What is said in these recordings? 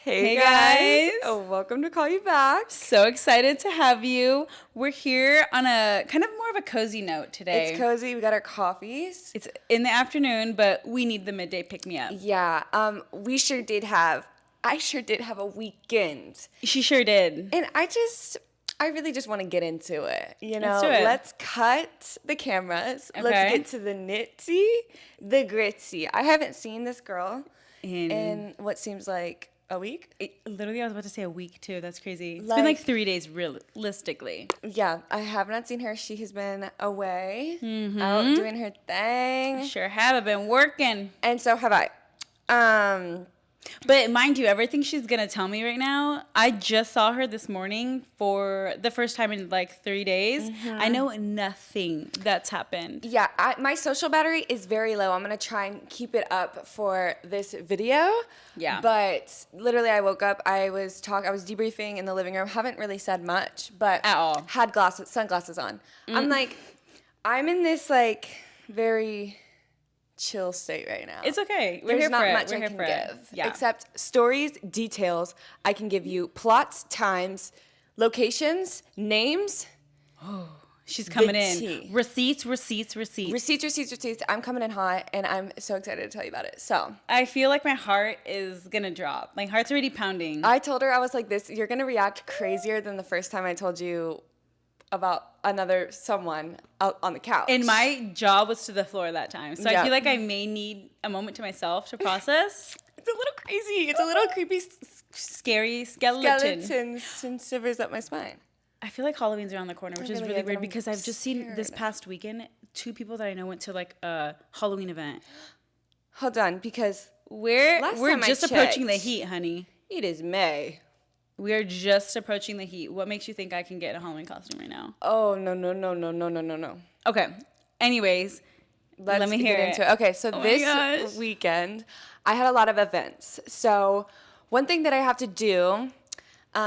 Hey guys. Oh, welcome to Call You Back. So excited to have you. We're here on a kind of more of a cozy note today. It's cozy. We got our coffees. It's in the afternoon, but we need the midday pick-me-up. Yeah, I sure did have a weekend. She sure did. And I really just want to get into it. Let's do it. Let's cut the cameras. Okay. Let's get to the nitsy, the gritty. I haven't seen this girl in what seems like a week. Literally, I was about to say a week too. That's crazy. It's been like 3 days, realistically. Yeah, I have not seen her. She has been away, out doing her thing. Sure have. I've been working. And so have I. But mind you, everything she's going to tell me right now, I just saw her this morning for the first time in like 3 days. I know nothing that's happened. Yeah, my social battery is very low. I'm going to try and keep it up for this video. Yeah. But literally I woke up, I was debriefing in the living room. Haven't really said much, but at all. Had sunglasses on. I'm in this like very chill state right now. It's okay. There's not much I can give. Yeah. Except stories, details. I can give you plots, times, locations, names. Oh, she's coming tea. in. Receipts. Receipts. I'm coming in hot, and I'm so excited to tell you about it. So I feel like my heart is gonna drop. My heart's already pounding. I told her, I was like, you're gonna react crazier than the first time I told you about someone out on the couch. And my jaw was to the floor that time. So Yeah. I feel like I may need a moment to myself to process. It's a little crazy. It's a little creepy. Scary skeleton. Skeletons and shivers up my spine. I feel like Halloween's around the corner, which is really is, weird I'm because I've just seen this scared. past weekend 2 people that I know went to like a Halloween event. Hold on, because We're last time I just approaching the checked, heat, honey. it is May. We are just approaching the heat. What makes you think I can get a Halloween costume right now? Oh, no. Okay. Anyways, let me hear get into it. Okay, so Oh my this gosh. weekend, I had a lot of events. So one thing that I have to do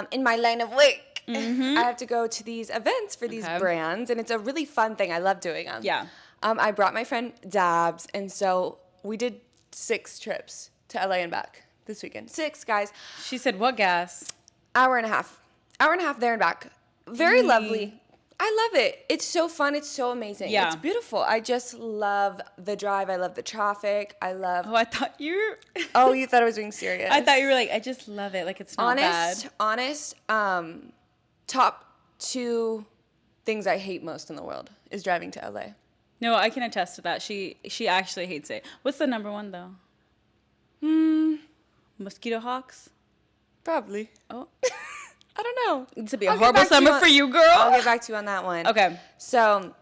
in my line of work, I have to go to these events for these brands, and it's a really fun thing. I love doing them. Yeah. I brought my friend Dabs, and so we did 6 trips to LA and back this weekend. 6, guys. She said, what gas? Hour and a half there and back. Very lovely. I love it. It's so fun. It's so amazing. Yeah. It's beautiful. I just love the drive. I love the traffic. I love... Oh, I thought you were... Oh, you thought I was being serious. I thought you were like, I just love it. Like, it's not bad. Honest, top 2 things I hate most in the world is driving to LA. No, I can attest to that. She actually hates it. What's the number one, though? Mosquito hawks? Probably. Oh. I don't know. It's to be a I'll get horrible back to you summer on- for you, girl. I'll get back to you on that one. Okay. So,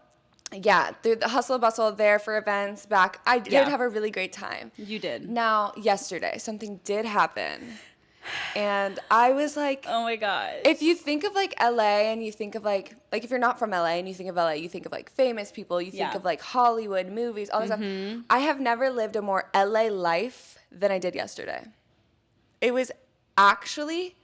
yeah, through the hustle and bustle there for events back, I did have a really great time. You did. Now, yesterday, something did happen. And I was like, Oh, my God. if you think of like LA and you think of like if you're not from LA and you think of LA, you think of like famous people, you think of like Hollywood movies, all this stuff. I have never lived a more LA life than I did yesterday. It was actually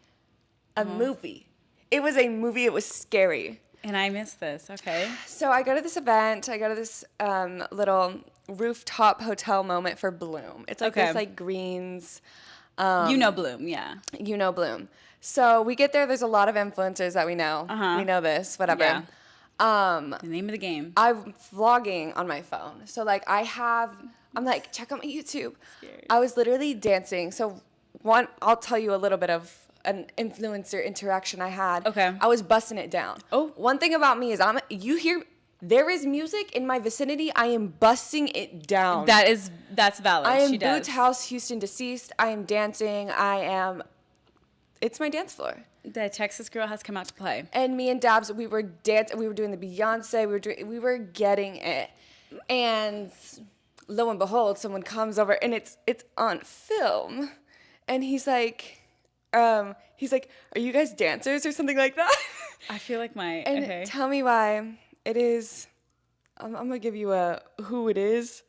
a movie. It was a movie. It was scary. And I missed this. Okay. So I go to this event. I go to this little rooftop hotel moment for Bloom. It's like this like greens. You know Bloom, yeah. You know Bloom. So we get there. There's a lot of influencers that we know. We know this, whatever. Yeah. The name of the game. I'm vlogging on my phone. So like I'm like, check out my YouTube. Scary. I was literally dancing. So I'll tell you a little bit of an influencer interaction I had. Okay. I was busting it down. Oh. One thing about me is there is music in my vicinity. I am busting it down. That's valid. I am She does. Boots House, Houston Deceased. I am dancing. It's my dance floor. The Texas girl has come out to play. And me and Dabs, we were dancing. We were doing the Beyonce. We were getting it. And lo and behold, someone comes over, and it's on film. And he's like, are you guys dancers or something like that? I feel like And tell me why it is. I'm gonna give you who it is.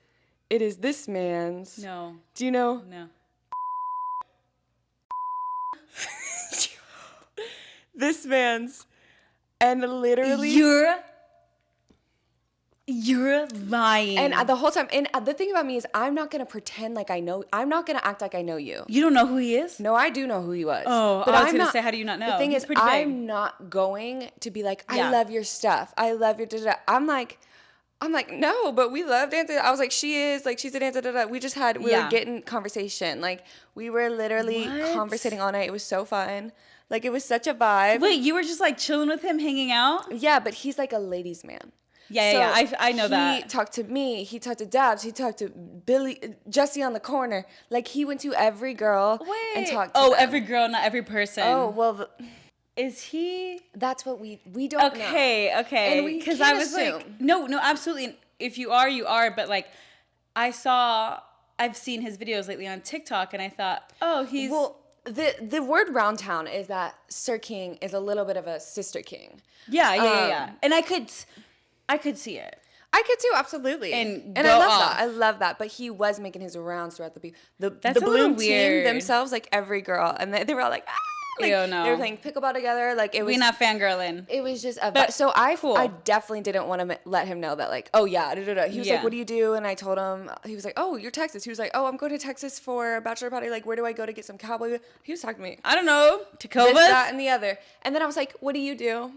It is this man's. No. Do you know? No. This man's, and literally. You're lying. And the whole time, and the thing about me is I'm not going to pretend like I know, I'm not going to act like I know you. You don't know who he is? No, I do know who he was. Oh, but I was going to say, how do you not know? The thing He's is, pretty big. I'm not going to be like, I love your stuff. I love your da-da-da. I'm like, no, but we love dancing. I was like, she is, like, she's a dancer, da-da-da. We were getting conversation. Like, we were literally conversating all night. It was so fun. Like, it was such a vibe. Wait, you were just, like, chilling with him, hanging out? Yeah, but he's like a ladies' man. Yeah. I know that. He talked to me. He talked to Dabs. He talked to Jesse on the corner. Like, he went to every girl and talked to them. Every girl, not every person. Oh, well. Is he? That's what we don't know. Okay. Because I was assume. like, no, absolutely. If you are, you are. But, like, I've seen his videos lately on TikTok, and I thought, oh, he's... Well, the word round town is that Sir King is a little bit of a sister king. Yeah. And I could see it. I could too, absolutely. And I love that. I love that. But he was making his rounds throughout the Bloom team themselves, like every girl, and they were all like, ah! Like, no. They were playing pickleball together. Like, it was. We're not fangirling. It was just so I definitely didn't want to let him know that, like, oh yeah, He was like, what do you do? And I told him, he was like, oh, you're Texas. He was like, oh, I'm going to Texas for a bachelor party. Like, where do I go to get some cowboy? He was talking to me. I don't know. Tacovas? This, that, and the other. And then I was like, what do you do?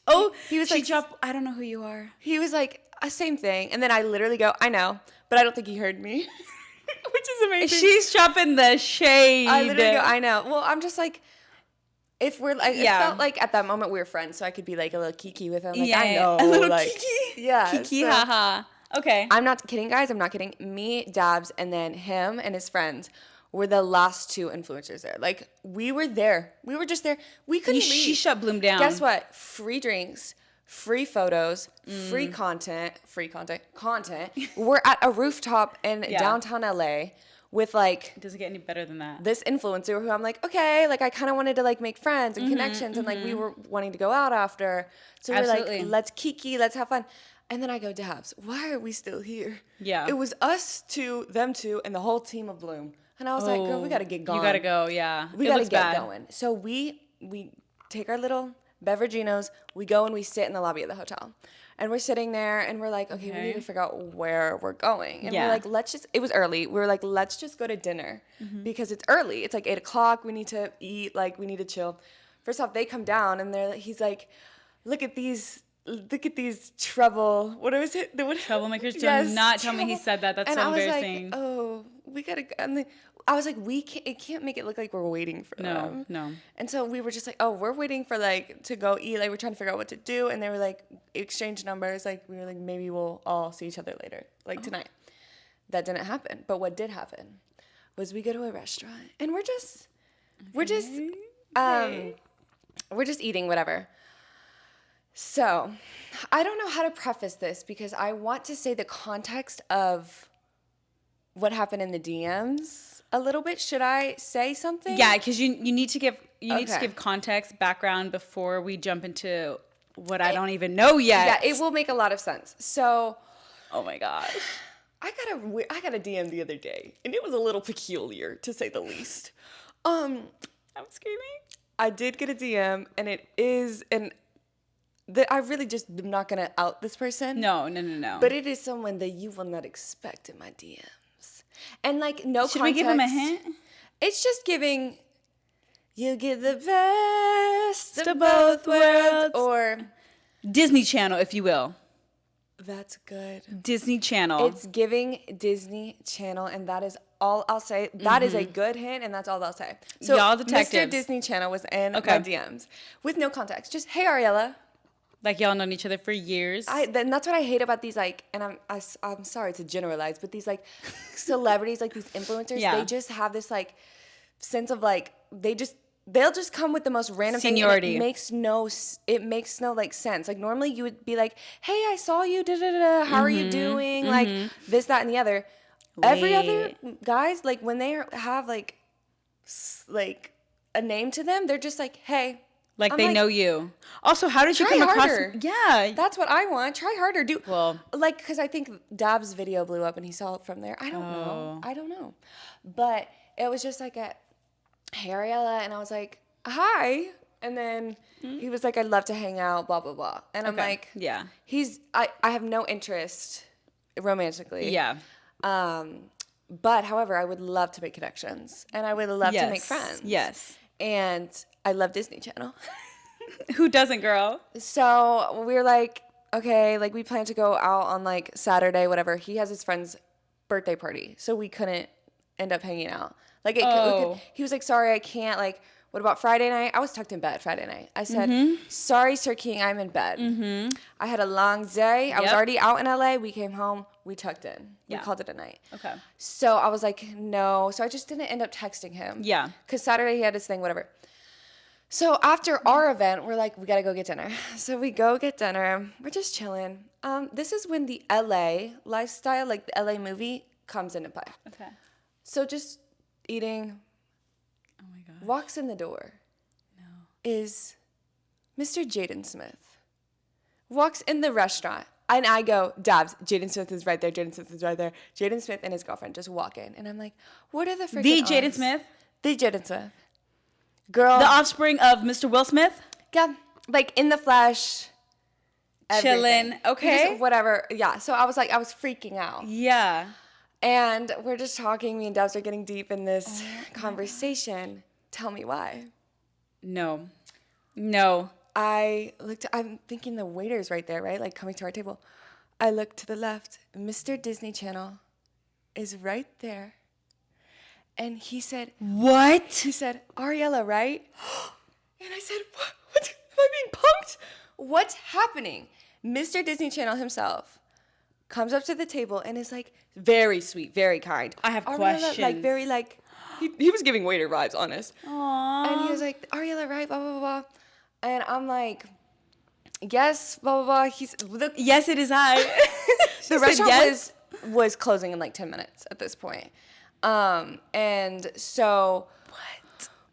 Oh, he was like, I don't know who you are. He was like, same thing. And then I literally go, I know, but I don't think he heard me. Which is amazing. She's dropping the shade. I literally go, I know. Well, I'm just like, if we're like, it felt like at that moment we were friends, so I could be like a little kiki with him. Like, I know. A little like, kiki. Yeah. Kiki, haha. Okay. I'm not kidding, guys. I'm not kidding. Me, Dabs, and then him and his friends were the last two influencers there. Like, we were there. We were just there. We couldn't leave. She shut Bloom down. Guess what? Free drinks, free photos, free content. We're at a rooftop in downtown LA with, like... It doesn't get any better than that. This influencer who I'm like, okay, like, I kind of wanted to, like, make friends and connections, and, like, we were wanting to go out after. So we're like, let's kiki, let's have fun. And then I go, Dabs, why are we still here? Yeah. It was us two, them two, and the whole team of Bloom. And I was like, girl, we got to get going. You got to go, yeah. We got to get going. So we take our little beveraginos, we go and we sit in the lobby of the hotel. And we're sitting there and we're like, okay, we need to figure out where we're going. And we're like, it was early. We were like, let's just go to dinner because it's early. It's like 8:00. We need to eat. Like, we need to chill. First off, they come down and he's like, look at these troublemakers. Do not tell me he said that. That's so embarrassing. Like, oh, we gotta go. And I was like, it can't make it look like we're waiting for them. No. And so we were just like, oh, we're waiting for, like, to go eat. Like, we're trying to figure out what to do. And they were like, exchange numbers. Like, we were like, maybe we'll all see each other later, like tonight. That didn't happen. But what did happen was we go to a restaurant and we're just eating whatever. So I don't know how to preface this because I want to say the context of what happened in the DMs a little bit. Should I say something? Yeah, because you need to give context, background before we jump into what I don't even know yet. Yeah, it will make a lot of sense. So, oh my gosh, I got a DM the other day, and it was a little peculiar to say the least. I'm screaming. I did get a DM, and it is I really just am not gonna out this person. No. But it is someone that you will not expect in my DMs. And, like, no context. Should we give him a hint? It's just giving, you get the best of both worlds. Or Disney Channel, if you will. That's good. Disney Channel. It's giving Disney Channel, and that is all I'll say. That is a good hint, and that's all I'll say. So y'all detectives. Mr. Disney Channel was in my DMs with no context. Just, hey, Ariella. Like, y'all known each other for years. Then that's what I hate about these, like, and I'm sorry to generalize, but these, like, celebrities, like, these influencers, they just have this, like, sense of, like, they'll just come with the most random seniority. Thing. It makes no like sense. Like, normally you would be like, hey, I saw you, how are you doing? Like, this, that, and the other. Every other guys, like, when they have like a name to them, they're just like, hey. Like, they know you. Also, how did you come across? Yeah. That's what I want. Try harder. Like, because I think Dab's video blew up and he saw it from there. I don't know. But it was just like hey, Ariella. And I was like, hi. And then he was like, I'd love to hang out, blah, blah, blah. And I'm like, yeah. I have no interest romantically. Yeah. But however, I would love to make connections and I would love to make friends. Yes. And I love Disney Channel. Who doesn't, girl? So we were like, okay, like we planned to go out on like Saturday, whatever. He has his friend's birthday party. So we couldn't end up hanging out. Like he was like, sorry, I can't. Like, what about Friday night? I was tucked in bed Friday night. I said, sorry, Sir King, I'm in bed. I had a long day. I was already out in LA. We came home. We tucked in. We called it a night. Okay. So I was like, no. So I just didn't end up texting him. Yeah. Because Saturday he had his thing, whatever. So after our event, we're like, we got to go get dinner. So we go get dinner. We're just chilling. This is when the LA lifestyle, like the LA movie, comes into play. Okay. So just eating. Oh my God. Walks in the door. No. Is Mr. Jaden Smith. Walks in the restaurant. And I go, Dabs, Jaden Smith is right there. Jaden Smith is right there. Jaden Smith and his girlfriend just walk in. And I'm like, what are the freaking odds? Jaden Smith? The Jaden Smith. Girl. The offspring of Mr. Will Smith? Yeah. Like in the flesh. Chilling. Okay. Just whatever. Yeah. So I was like, I was freaking out. Yeah. And we're just talking. Me and Dabs are getting deep in this conversation. Tell me why. No. I'm thinking the waiter's right there, right? Like coming to our table. I look to the left. Mr. Disney Channel is right there. And he said, what? He said, Ariella, right? And I said, what? Am I being punked? What's happening? Mr. Disney Channel himself comes up to the table and is like, very sweet, very kind. I have Ariella, questions. Like, very like, he was giving waiter vibes, honest. Aww. And he was like, Ariella, right? Blah, blah, blah, blah. And I'm like, yes, blah, blah, blah. Yes, it is I. The restaurant was closing in like 10 minutes at this point. And so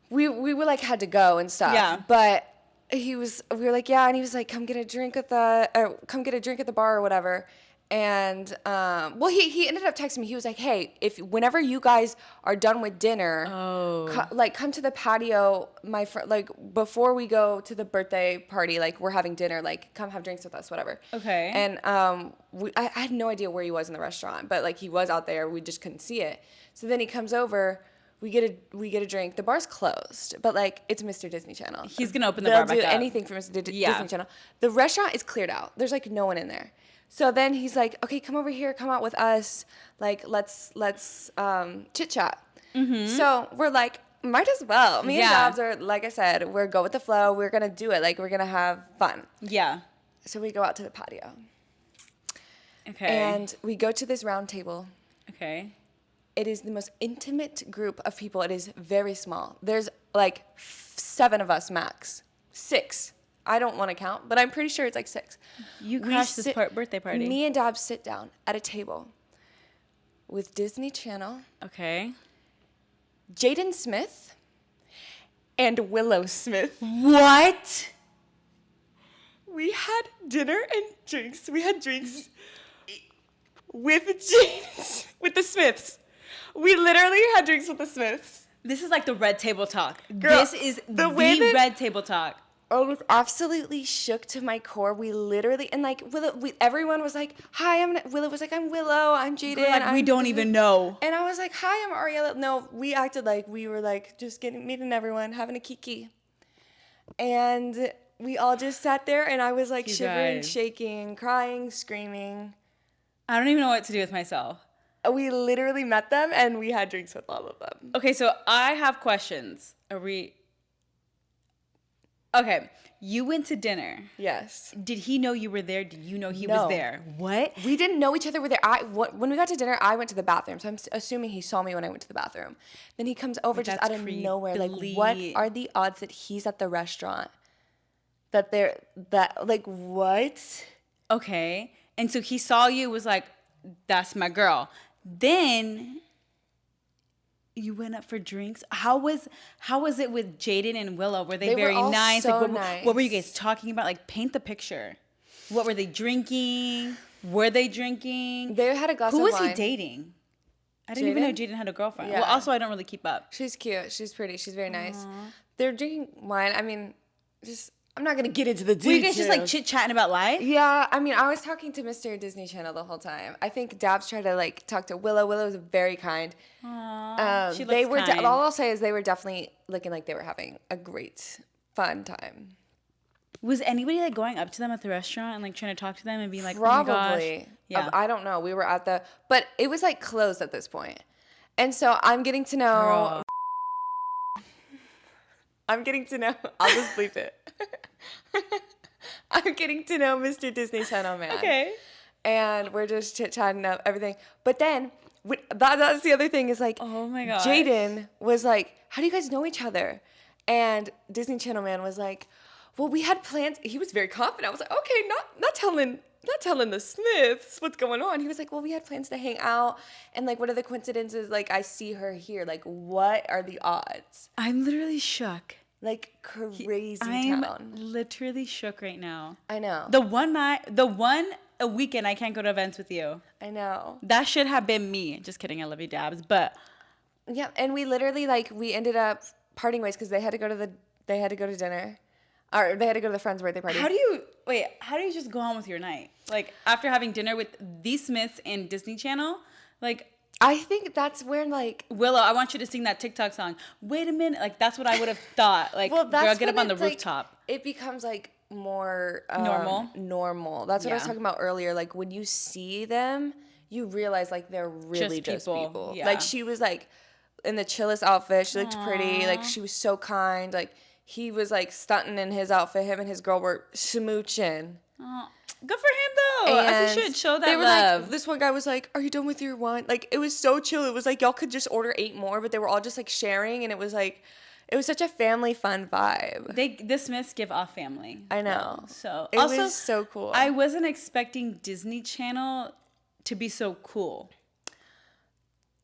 we were like, had to go and stuff. Yeah. But we were like, yeah. And he was like, come get a drink at the bar or whatever. And, he ended up texting me. He was like, hey, whenever you guys are done with dinner, come to the patio, before we go to the birthday party, like we're having dinner, like come have drinks with us, whatever. Okay. And, I had no idea where he was in the restaurant, but like he was out there. We just couldn't see it. So then he comes over. We get a drink. The bar's closed, but like it's Mr. Disney Channel. He's gonna open the bar back up. They'll do anything for Mr. Disney Channel. The restaurant is cleared out. There's like no one in there. So then he's like, okay, come over here, come out with us. Like let's chit chat. Mm-hmm. So we're like, might as well. Me and Jobs are, like I said, we're go with the flow. We're gonna do it. Like we're gonna have fun. Yeah. So we go out to the patio. Okay. And we go to this round table. Okay. It is the most intimate group of people. It is very small. There's like 7 of us max. 6. I don't want to count, but I'm pretty sure it's like 6. You crashed this birthday party. Me and Dab sit down at a table with Disney Channel. Okay. Jaden Smith and Willow Smith. What? We had dinner and drinks. We had drinks with the Smiths. We literally had drinks with the Smiths. This is like the red table talk. Girl, this is the red table talk. I was absolutely shook to my core. We literally, and like everyone was like, hi, Willow was like, I'm Willow, I'm Jaden. Girl, like we don't even know. And I was like, hi, I'm Ariella. No, we acted like we were like just meeting everyone, having a kiki. And we all just sat there and I was like shivering, shaking, crying, screaming. I don't even know what to do with myself. We literally met them and we had drinks with all of them. Okay, so I have questions. Okay, you went to dinner. Yes. Did he know you were there? Did you know he was there? What? We didn't know each other were there. When we got to dinner, I went to the bathroom. So I'm assuming he saw me when I went to the bathroom. Then he comes over just out of nowhere. Like, what are the odds that he's at the restaurant? What? Okay. And so he saw you, was like, that's my girl. Then you went up for drinks. How was it with Jaden and Willow? Were they very nice? So like nice. What were you guys talking about? Like paint the picture. What were they drinking? Were they drinking? They had a glass of wine. Who was he dating? I didn't even know Jaden had a girlfriend. Yeah. Well, also I don't really keep up. She's cute. She's pretty. She's very nice. They're drinking wine. I mean, I'm not gonna get into the details. Were you guys just like chit-chatting about life? Yeah, I mean, I was talking to Mr. Disney Channel the whole time. I think Dabs tried to like talk to Willow. Willow was very kind. Aww, she they looks were. kind. All I'll say is they were definitely looking like they were having a great, fun time. Was anybody like going up to them at the restaurant and like trying to talk to them and be like, probably? Oh my gosh. Yeah. I don't know. We were at but it was like closed at this point, and so I'm getting to know. Girl. I'm getting to know. I'll just bleep it. I'm getting to know Mr. Disney Channel man. Okay. And we're just chit-chatting up everything. But then, that's the other thing is like, oh my God. Jaden was like, how do you guys know each other? And Disney Channel man was like, well, we had plans. He was very confident. I was like, okay, not telling the Smiths what's going on. He was like, well, we had plans to hang out. And like, what are the coincidences? Like, I see her here. Like, what are the odds? I'm literally shook. Like, crazy I'm town. literally shook right now. I know. The one a weekend I can't go to events with you. I know. That should have been me. Just kidding. I love you, Dabs. But yeah, and we literally like we ended up parting ways because they had to go to dinner, or they had to go to the friend's birthday party. How do you just go on with your night? Like after having dinner with the Smiths and Disney Channel, like. I think that's where like Willow, I want you to sing that TikTok song. Wait a minute, like that's what I would have thought. Like, well, girl, get up on the rooftop. It becomes like more normal. That's what I was talking about earlier. Like when you see them, you realize like they're really just people. Yeah. Like she was like in the chillest outfit. She looked pretty. Like she was so kind. Like he was like stunting in his outfit. Him and his girl were smooching. Oh. Good for him though. As he should show that they were love. Like, this one guy was like, "Are you done with your wine?" Like it was so chill. It was like y'all could just order 8 more, but they were all just like sharing, and it was like, it was such a family fun vibe. The Smiths give off family. I know. So it was so cool. I wasn't expecting Disney Channel to be so cool.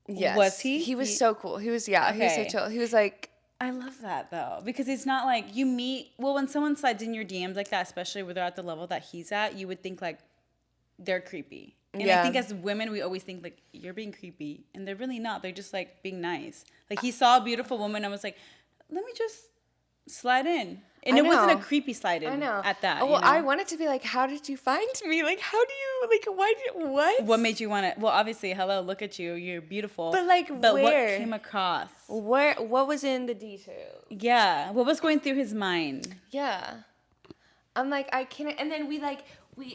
Yes. Was he? He was so cool. He was He was so chill. He was like. I love that though, because it's not like you meet. Well, when someone slides in your DMs like that, especially when they're at the level that he's at, you would think like they're creepy. And I think as women, we always think like you're being creepy, and they're really not. They're just like being nice. Like he saw a beautiful woman and was like, "Let me just slide in," and it wasn't a creepy slide in. I know. At that. Oh, well, I wanted to be like, "How did you find me? Like, how do you like? What? What made you want to? Well, obviously, hello, look at you. You're beautiful. But like, where? What came across? What was in the details? Yeah. What was going through his mind? Yeah. I'm like, I can't. And then we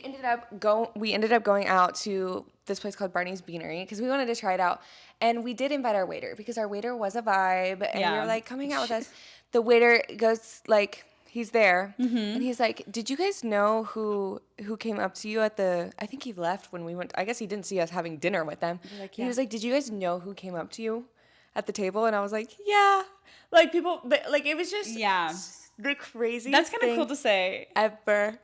ended up going out to this place called Barney's Beanery because we wanted to try it out, and we did invite our waiter because our waiter was a vibe, and we were like, coming out with us. The waiter goes like, he's there, and he's like, "Did you guys know who came up to you at the?" I think he left when we went. I guess he didn't see us having dinner with them. Like, yeah. He was like, "Did you guys know who came up to you at the table?" And I was like, "Yeah." Like people, like it was just the craziest. That's kind of cool to say ever.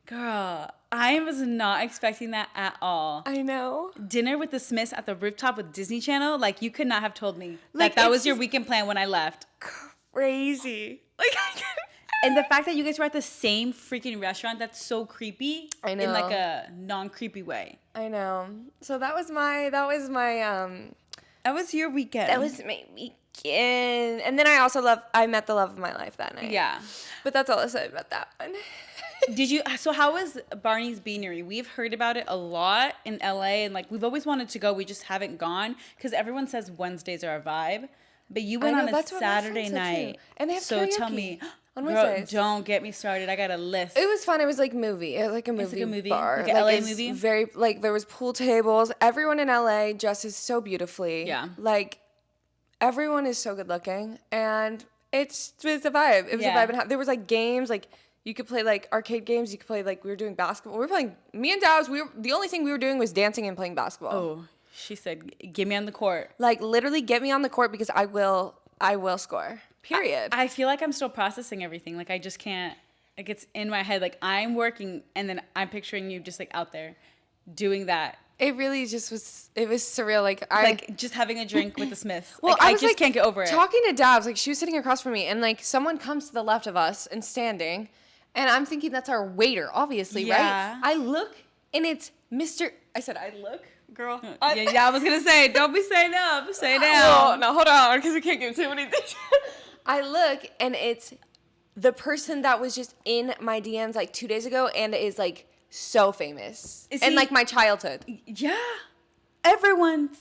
Girl, I was not expecting that at all. I know. Dinner with the Smiths at the rooftop with Disney Channel, like you could not have told me that was your weekend plan when I left. Crazy. Like and the fact that you guys were at the same freaking restaurant, that's so creepy. I know. In like a non-creepy way. I know. So that was my That was your weekend. That was my weekend. And then I met the love of my life that night. Yeah. But that's all I said about that one. So how was Barney's Beanery? We've heard about it a lot in LA, and like we've always wanted to go, we just haven't gone because everyone says Wednesdays are a vibe. But you went on a Saturday night. And they have so karaoke tell me, on girl, Wednesdays. Don't get me started. I got a list. It was fun. It was like movie. It was like a movie bar. Like an LA movie? Very like there was pool tables. Everyone in LA dresses so beautifully. Yeah. Like everyone is so good looking, and it's a vibe. It was a vibe. And there was like games like. You could play like arcade games. You could play like we were doing basketball. We were playing. Me and Daz. The only thing we were doing was dancing and playing basketball. Oh, she said, "Get me on the court." Like literally, get me on the court because I will score. Period. I feel like I'm still processing everything. Like I just can't. Like it's in my head. Like I'm working, and then I'm picturing you just like out there, doing that. It really just was. It was surreal. Like just having a drink with the Smiths. Well, I just can't get over it. Talking to Dabs, like she was sitting across from me, and like someone comes to the left of us and standing. And I'm thinking that's our waiter, obviously, right? I look, and it's Mr. I said, I look, girl. I was going to say, don't be saying up. Say down. Oh, no, hold on, because we can't give too many things. I look, and it's the person that was just in my DMs like 2 days ago and is like so famous. And like my childhood. Yeah. Everyone's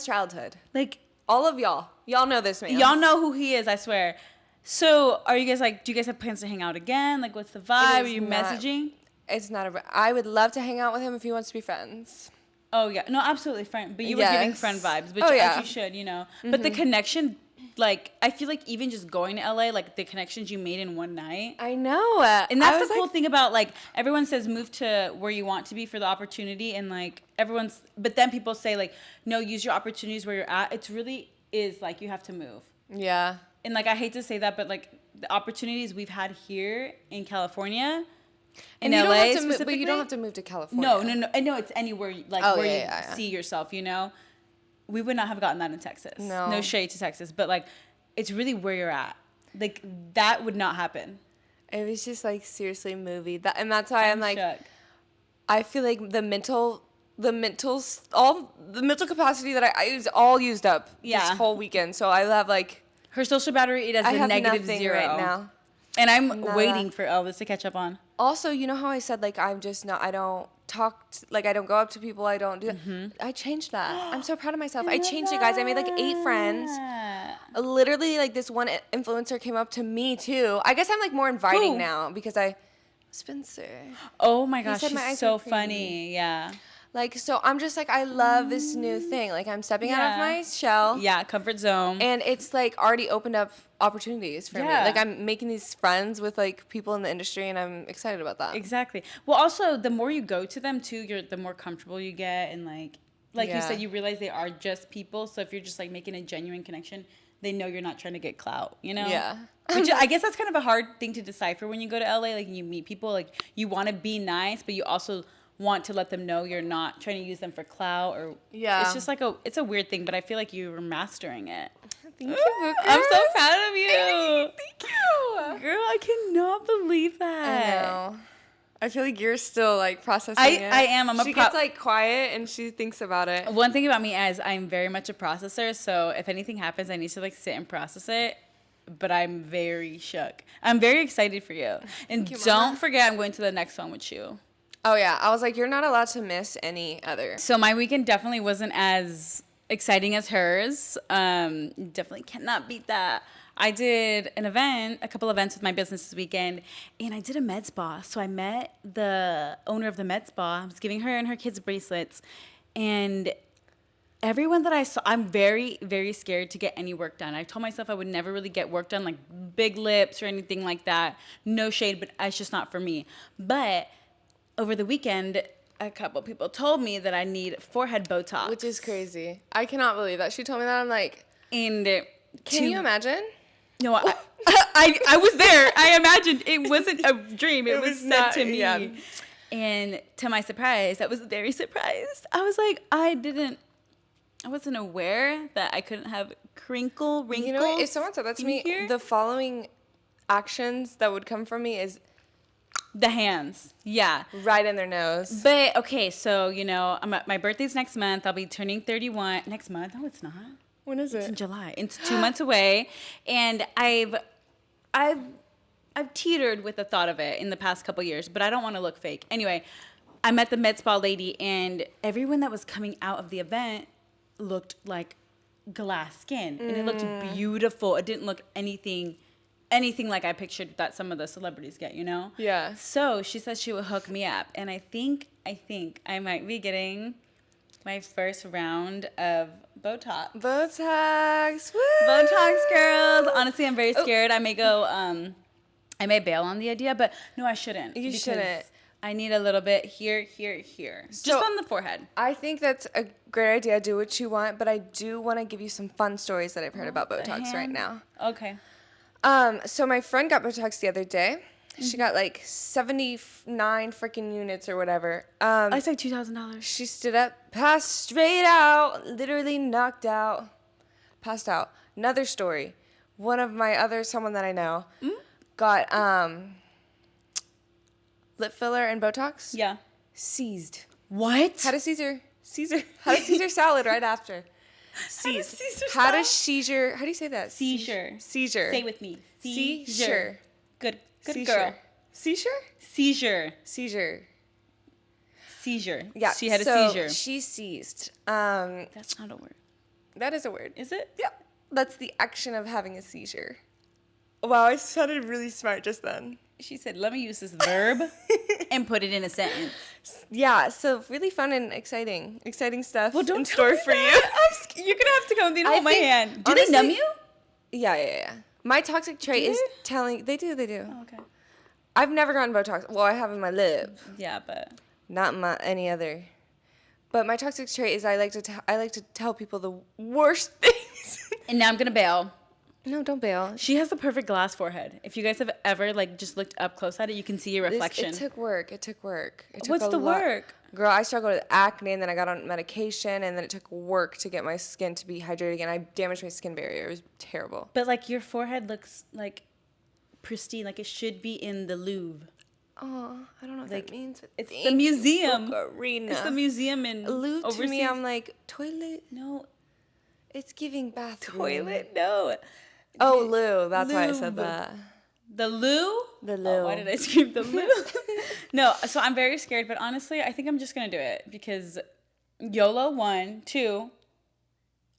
childhood. Like all of y'all. Y'all know this man. Y'all know who he is, I swear. So are you guys like, do you guys have plans to hang out again? Like what's the vibe? Are you messaging? It's not I would love to hang out with him if he wants to be friends. Oh yeah. No, absolutely friend. But you were giving friend vibes, which as you should, you know. But the connection, like, I feel like even just going to LA, like the connections you made in one night. I know. And that's the cool thing about, like, everyone says move to where you want to be for the opportunity. And, like, but then people say, like, no, use your opportunities where you're at. It's really is, like, you have to move. Yeah. And, like, I hate to say that, but, like, the opportunities we've had here in California, in LA specifically. But you don't have to move to California. No. I know it's anywhere, like, where you see yourself, you know? We would not have gotten that in Texas. No shade to Texas, but like, it's really where you're at. Like that would not happen. It was just like seriously movie and that's why I'm like, shook. I feel like the mental capacity that I was all used up this whole weekend. So I have like her social battery. It has a negative -0 right now, and I'm waiting for Elvis to catch up on. Also, you know how I said like I don't talk like I don't go up to people. I don't do that. I changed that. I'm so proud of myself. I changed it, guys. I made like 8 friends. Literally, like this one influencer came up to me too. I guess I'm like more inviting now because Spencer. Oh my gosh, she's so funny. Yeah. Like, so I'm just like, I love this new thing. Like, I'm stepping out of my shell. Yeah, comfort zone. And it's like already opened up opportunities for me. Like, I'm making these friends with like people in the industry, and I'm excited about that. Exactly. Well, also, the more you go to them too, the more comfortable you get, and like you said, you realize they are just people. So if you're just like making a genuine connection, they know you're not trying to get clout. You know? Yeah. Which I guess that's kind of a hard thing to decipher when you go to LA. Like, you meet people, like you want to be nice, but you also want to let them know you're not trying to use them for clout, or it's just like it's a weird thing, but I feel like you were mastering it. Thank you, Booker. I'm so proud of you. Thank you. Girl, I cannot believe that. I know. I feel like you're still like processing it. I am. She gets like quiet and she thinks about it. One thing about me is I'm very much a processor, so if anything happens, I need to like sit and process it. But I'm very shook. I'm very excited for you. And don't forget, I'm going to the next one with you. Oh, yeah. I was like, you're not allowed to miss any other. So my weekend definitely wasn't as exciting as hers. Definitely cannot beat that. I did a couple events with my business this weekend, and I did a med spa. So I met the owner of the med spa. I was giving her and her kids bracelets. And everyone that I saw, I'm very, very scared to get any work done. I told myself I would never really get work done, like big lips or anything like that. No shade, but it's just not for me. But over the weekend, a couple people told me that I need forehead Botox. Which is crazy. I cannot believe that. She told me that. I'm like, and can you imagine? No, I was there. I imagined. It wasn't a dream. It was said to me. Yeah. And to my surprise, I was very surprised. I was like, I wasn't aware that I couldn't have wrinkles. You know what? If someone said that to me, the following actions that would come from me is the hands. Yeah. Right in their nose. But, okay, so, you know, my birthday's next month. I'll be turning 31. Next month? No, it's not. When is it? It's in July. It's 2 months away. And I've teetered with the thought of it in the past couple years, but I don't want to look fake. Anyway, I met the med spa lady, and everyone that was coming out of the event looked like glass skin. And it looked beautiful. It didn't look anything like I pictured that some of the celebrities get, you know? Yeah. So she said she would hook me up. And I think I might be getting my first round of Botox. Botox. Woo! Botox, girls. Honestly, I'm very scared. I may go, I may bail on the idea, but no, I shouldn't. You shouldn't. I need a little bit here. Just on the forehead. I think that's a great idea. Do what you want, but I do want to give you some fun stories that I've heard about Botox right now. Okay. So my friend got Botox the other day. She got like 79 freaking units or whatever. I said $2,000. She stood up, passed straight out, literally knocked out, passed out. Another story. Someone that I know got lip filler and Botox. Yeah. Seized. What? Had a Caesar salad right after. Seized. How does seizure? How do you say that? Seizure. Seizure. Say it with me. Seizure. Good Seizure. girl. Seizure. Seizure. Seizure. Yeah. She had a seizure. She seized. That's not a word. That is a word. Is it? Yeah. That's the action of having a seizure. Wow, I sounded really smart just then. She said, let me use this verb and put it in a sentence. Yeah, so really fun and exciting stuff Don't in store for you. You're going to have to come and hold my hand. Do honestly, they numb you? Yeah. My toxic trait is telling... They do. Oh, okay. I've never gotten Botox. Well, I have in my lip. Yeah, but... Not my any other. But my toxic trait is I like to tell people the worst things. And now I'm going to bail. No, don't bail. She has the perfect glass forehead. If you guys have ever just looked up close at it, you can see your reflection. It took work. What's the work? Girl, I struggled with acne, and then I got on medication, and then it took work to get my skin to be hydrated again. I damaged my skin barrier. It was terrible. But your forehead looks pristine, like it should be in the Louvre. Oh, I don't know what that means. It's the museum. Arena. It's the museum in Louvre overseas. To me, I'm like, toilet? No. It's giving bathroom. Toilet? No. Oh, Lou. That's why I said that. The Lou? The Lou. Oh, why did I scream the Lou? No, so I'm very scared, but honestly, I think I'm just going to do it because YOLO, 1, 2,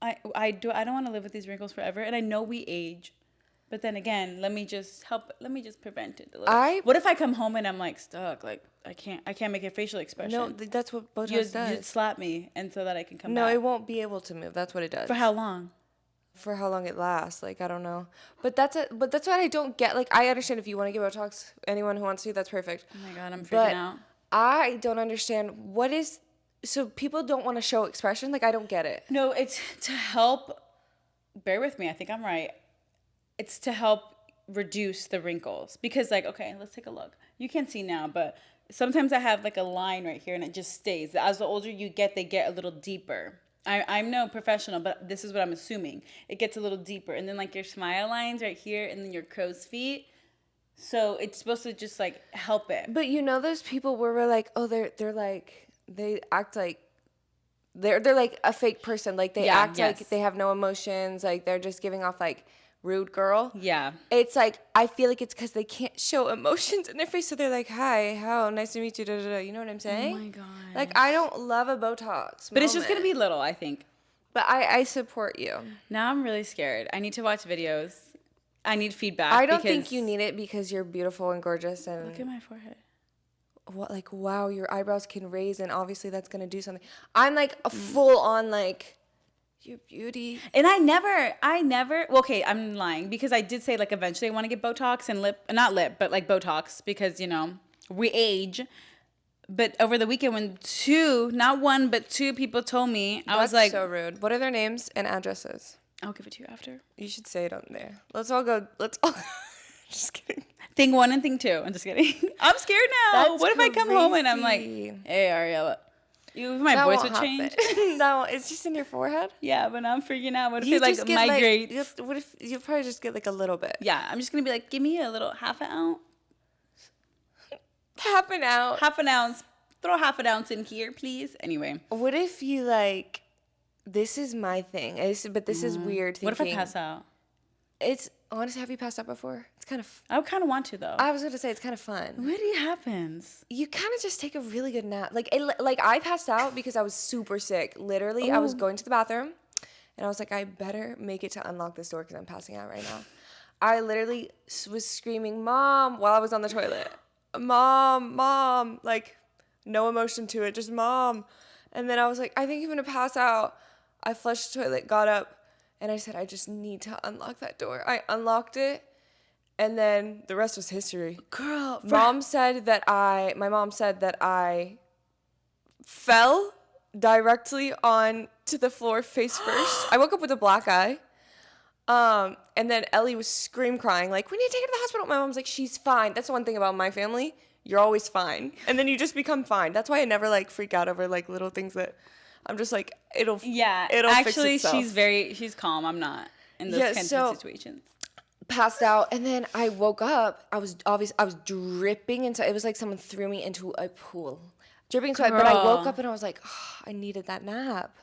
I don't want to live with these wrinkles forever, and I know we age. But then again, let me just prevent it a little. What if I come home and I'm stuck? I can't make a facial expression. No, that's what Botox does. You slap me and so that I can come back. No, it won't be able to move. That's what it does. For how long? For how long it lasts, I don't know. But that's what I don't get. I understand if you want to get Botox, anyone who wants to, that's perfect. Oh my God, I'm freaking out. I don't understand so people don't want to show expression. I don't get it. No, it's to help. Bear with me. I think I'm right. It's to help reduce the wrinkles because okay, let's take a look. You can't see now, but sometimes I have a line right here and it just stays. As the older you get, they get a little deeper. I'm no professional, but this is what I'm assuming. It gets a little deeper. And then your smile lines right here and then your crow's feet. So it's supposed to just help it. But those people where we're they act like they're a fake person. They act like they have no emotions. They're just giving off rude girl. Yeah. It's I feel like it's because they can't show emotions in their face. So they're hi, how nice to meet you. Da, da, da. You know what I'm saying? Oh my God. I don't love a Botox. But it's just going to be little, I think. But I support you. Now I'm really scared. I need to watch videos. I need feedback. I don't think you need it because you're beautiful and gorgeous. And look at my forehead. What, wow, your eyebrows can raise and obviously that's going to do something. I'm a full on your beauty. And I never, well, okay, I'm lying because I did say eventually I want to get Botox and not lip, but Botox because, we age. But over the weekend when not one, but two people told me, I was That's so rude. What are their names and addresses? I'll give it to you after. You should say it on there. Let's all just kidding. Thing 1 and thing 2. I'm just kidding. I'm scared now. What if I come home and I'm hey, Ariella. My voice would change. No, it's just in your forehead. Yeah, but I'm freaking out. What if it migrates? What if you'll probably just get a little bit? Yeah, I'm just gonna be give me a little half an ounce. Half an ounce. Half an ounce. Throw half an ounce in here, please. Anyway. What if you this is my thing, but this is weird thinking. What if I pass out? It's honestly, have you passed out before? It's kind of. I kind of want to though. I was gonna say it's kind of fun. What happens? You kind of just take a really good nap. I passed out because I was super sick. Literally, I was going to the bathroom, and I was I better make it to unlock this door because I'm passing out right now. I literally was screaming, "Mom!" while I was on the toilet. Mom, no emotion to it, just mom. And then I was I think I'm gonna pass out. I flushed the toilet, got up. And I said, I just need to unlock that door. I unlocked it, and then the rest was history. Girl, my mom said that I fell directly onto the floor face first. I woke up with a black eye. And then Ellie was crying, we need to take her to the hospital. My mom's she's fine. That's the one thing about my family. You're always fine. And then you just become fine. That's why I never freak out over little ththings that I'm just it'll fix itself. She's calm. I'm not in those kinds of situations. Passed out, and then I woke up. I was dripping into. It was someone threw me into a pool. dripping sweat. But I woke up and I was like, oh, I needed that nap.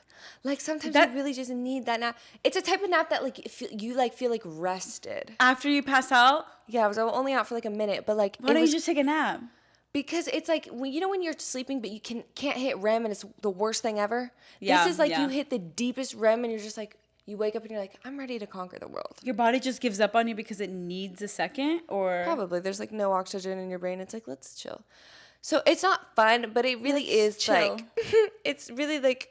Like sometimes you really just need that nap. It's a type of nap that like you feel like rested. After you pass out? Yeah, I was only out for like a minute, but like why don't you just take a nap? Because it's like when you're sleeping but you can't hit REM and it's the worst thing ever. Yeah, this is like you hit the deepest REM and you're just like you wake up and you're like, I'm ready to conquer the world. Your body just gives up on you because it needs a second, or probably there's like no oxygen in your brain. It's like, let's chill. So it's not fun, but it really is chill. Like it's really like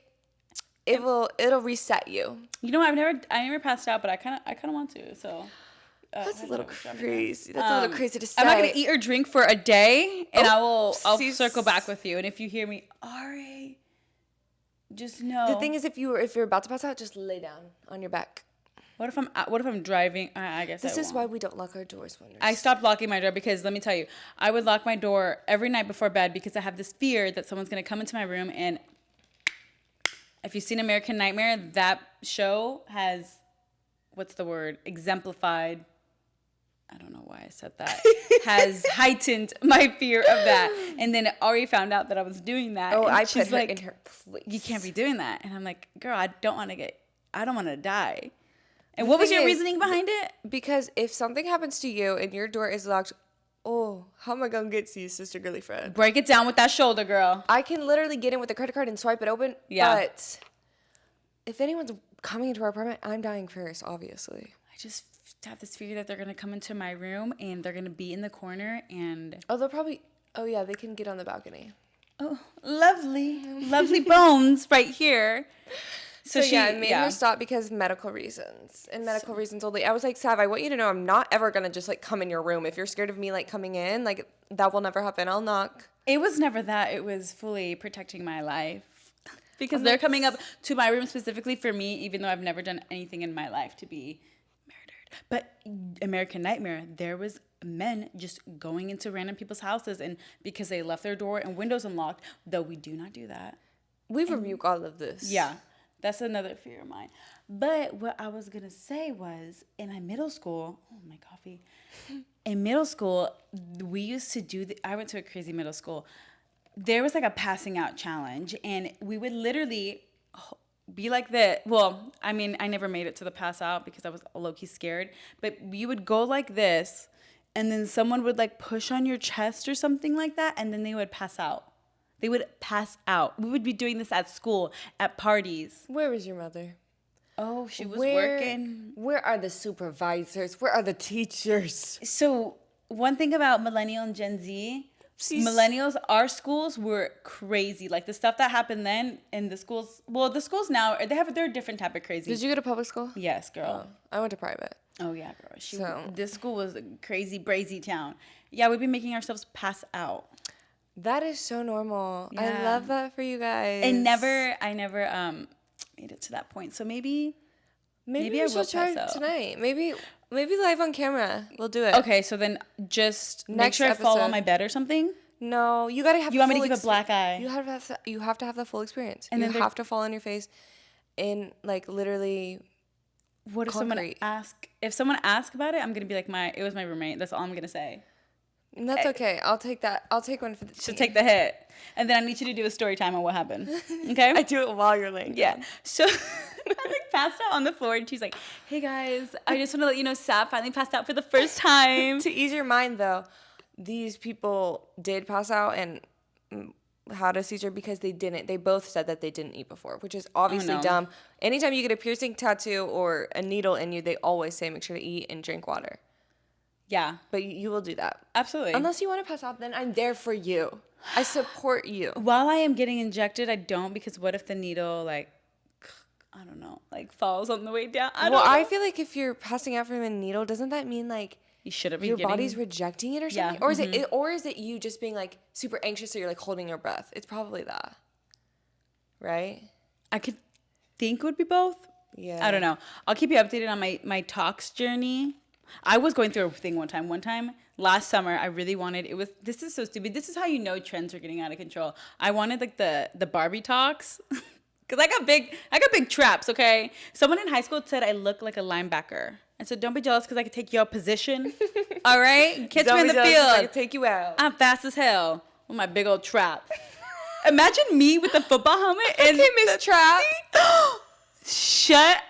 it'll reset you. You know, I never passed out, but I kind of want to. So that's a little crazy. That's a little crazy to say. I'm not gonna eat or drink for a day, and I'll circle back with you. And if you hear me, Ari, just know. The thing is, if you're about to pass out, just lay down on your back. What if I'm driving? I guess this is why we don't lock our doors. I stopped locking my door because let me tell you, I would lock my door every night before bed because I have this fear that someone's gonna come into my room. And if you've seen American Nightmare, that show has, what's the word? Exemplified. I don't know why I said that. Has heightened my fear of that. And then Ari found out that I was doing that. Oh, and I put her in her place. You can't be doing that. And I'm like, girl, I don't want to die. And what was your reasoning behind it? Because if something happens to you and your door is locked, oh, how am I going to get to you, sister girly friend? Break it down with that shoulder, girl. I can literally get in with a credit card and swipe it open. Yeah. But if anyone's coming into our apartment, I'm dying first, obviously. I just have this fear that they're going to come into my room and they're going to be in the corner and... Oh, they'll probably... Oh, yeah, they can get on the balcony. Oh, lovely bones right here. So I made her stop because medical reasons. And medical reasons only. I was like, Sav, I want you to know I'm not ever going to just, like, come in your room. If you're scared of me, like, coming in, like, that will never happen. I'll knock. It was never that. It was fully protecting my life. Because they're coming up to my room specifically for me, even though I've never done anything in my life to be murdered. But American Nightmare, there was men just going into random people's houses and because they left their door and windows unlocked, though we do not do that. We rebuke all of this. Yeah. That's another fear of mine. But what I was going to say was, in my middle school, oh, my coffee. In middle school, we used to do, I went to a crazy middle school. There was like a passing out challenge. And we would literally be like that. Well, I mean, I never made it to the pass out because I was low-key scared. But you would go like this. And then someone would like push on your chest or something like that. And then they would pass out. They would pass out. We would be doing this at school, at parties. Where was your mother? Oh, she was working. Where are the supervisors? Where are the teachers? So one thing about Millennial and Gen Z, Millennials, our schools were crazy. Like the stuff that happened then in the schools. Well, the schools now, they're a different type of crazy. Did you go to public school? Yes, girl. Oh, I went to private. Oh, yeah, girl. This school was a crazy, brazy town. Yeah, we'd be making ourselves pass out. That is so normal. Yeah. I love that for you guys. I never made it to that point. So maybe I will try tonight. Maybe live on camera. We'll do it. Okay, so then just make sure I fall on my bed or something. No, you gotta have. You want me to give a black eye? You have to have the full experience. And you have to fall on your face, in like literally. What if someone ask? If someone asks about it, I'm gonna be like it was my roommate. That's all I'm gonna say. And that's okay. I'll take that. I'll take one for the team. So take the hit. And then I need you to do a story time on what happened. Okay? I do it while you're laying down. So I like passed out on the floor and she's like, hey guys, I just want to let you know Sap finally passed out for the first time. To ease your mind though, these people did pass out and had a seizure because they both said that they didn't eat before, which is obviously dumb. Anytime you get a piercing, tattoo, or a needle in you, they always say make sure to eat and drink water. Yeah. But you will do that. Absolutely. Unless you want to pass out, then I'm there for you. I support you. While I am getting injected, I don't, because what if the needle, like, I don't know, like falls on the way down? I feel like if you're passing out from a needle, doesn't that mean like you shouldn't be your body's rejecting it or something? Yeah. Or is it you just being like super anxious so you're like holding your breath? It's probably that. Right? I could think it would be both. Yeah. I don't know. I'll keep you updated on my tox journey. I was going through a thing one time last summer. I really wanted, this is so stupid. This is how you know trends are getting out of control. I wanted like the Barbie talks. Cause I got big traps. Okay. Someone in high school said I look like a linebacker. I said, don't be jealous because I could take your position. All right. Catch me in the field. I can take you out. I'm fast as hell with my big old trap. Imagine me with the football helmet and okay, Miss Trap. Shut.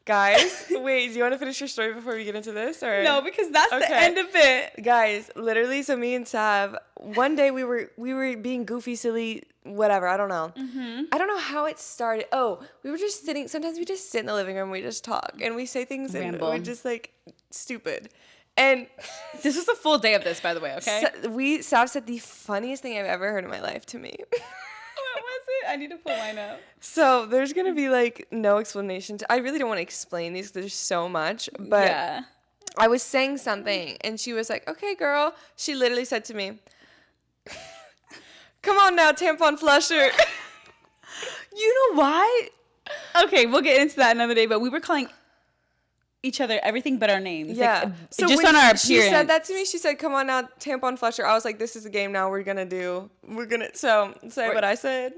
Guys, wait, do you want to finish your story before we get into this? Or No, because that's the end of it. Guys, literally, so me and Sav, one day we were being goofy, silly, whatever, I don't know. I don't know how it started. Oh, we were just sitting, sometimes we just sit in the living room, we just talk, and we say things Ramble. and we're just like stupid. And this was a full day of this, by the way, okay? Sav said the funniest thing I've ever heard in my life to me. What was it? I need to pull mine up. So there's going to be like no explanation. I really don't want to explain these because there's so much. But yeah. I was saying something and she was like, okay, girl. She literally said to me, come on now, tampon flusher. You know why? Okay, we'll get into that another day. But we were calling each other everything but our names. Yeah. Like, so just on our appearance. She said that to me. She said, come on now, tampon flusher. I was like, this is a game now. So say what I said.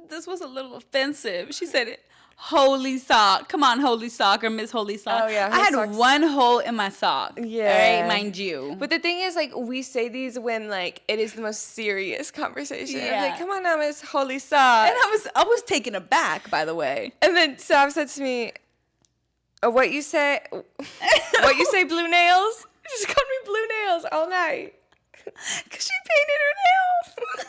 This was a little offensive. She said, holy sock. Come on, holy sock or Miss Holy Sock. Oh, yeah. I had one hole in my sock. Yeah. All right, mind you. But the thing is, like, we say these when, like, it is the most serious conversation. Yeah. I'm like, come on now, Miss Holy Sock. And I was taken aback, by the way. And then Sav said to me, what you say, blue nails? She just called me blue nails all night. Because she painted her nails.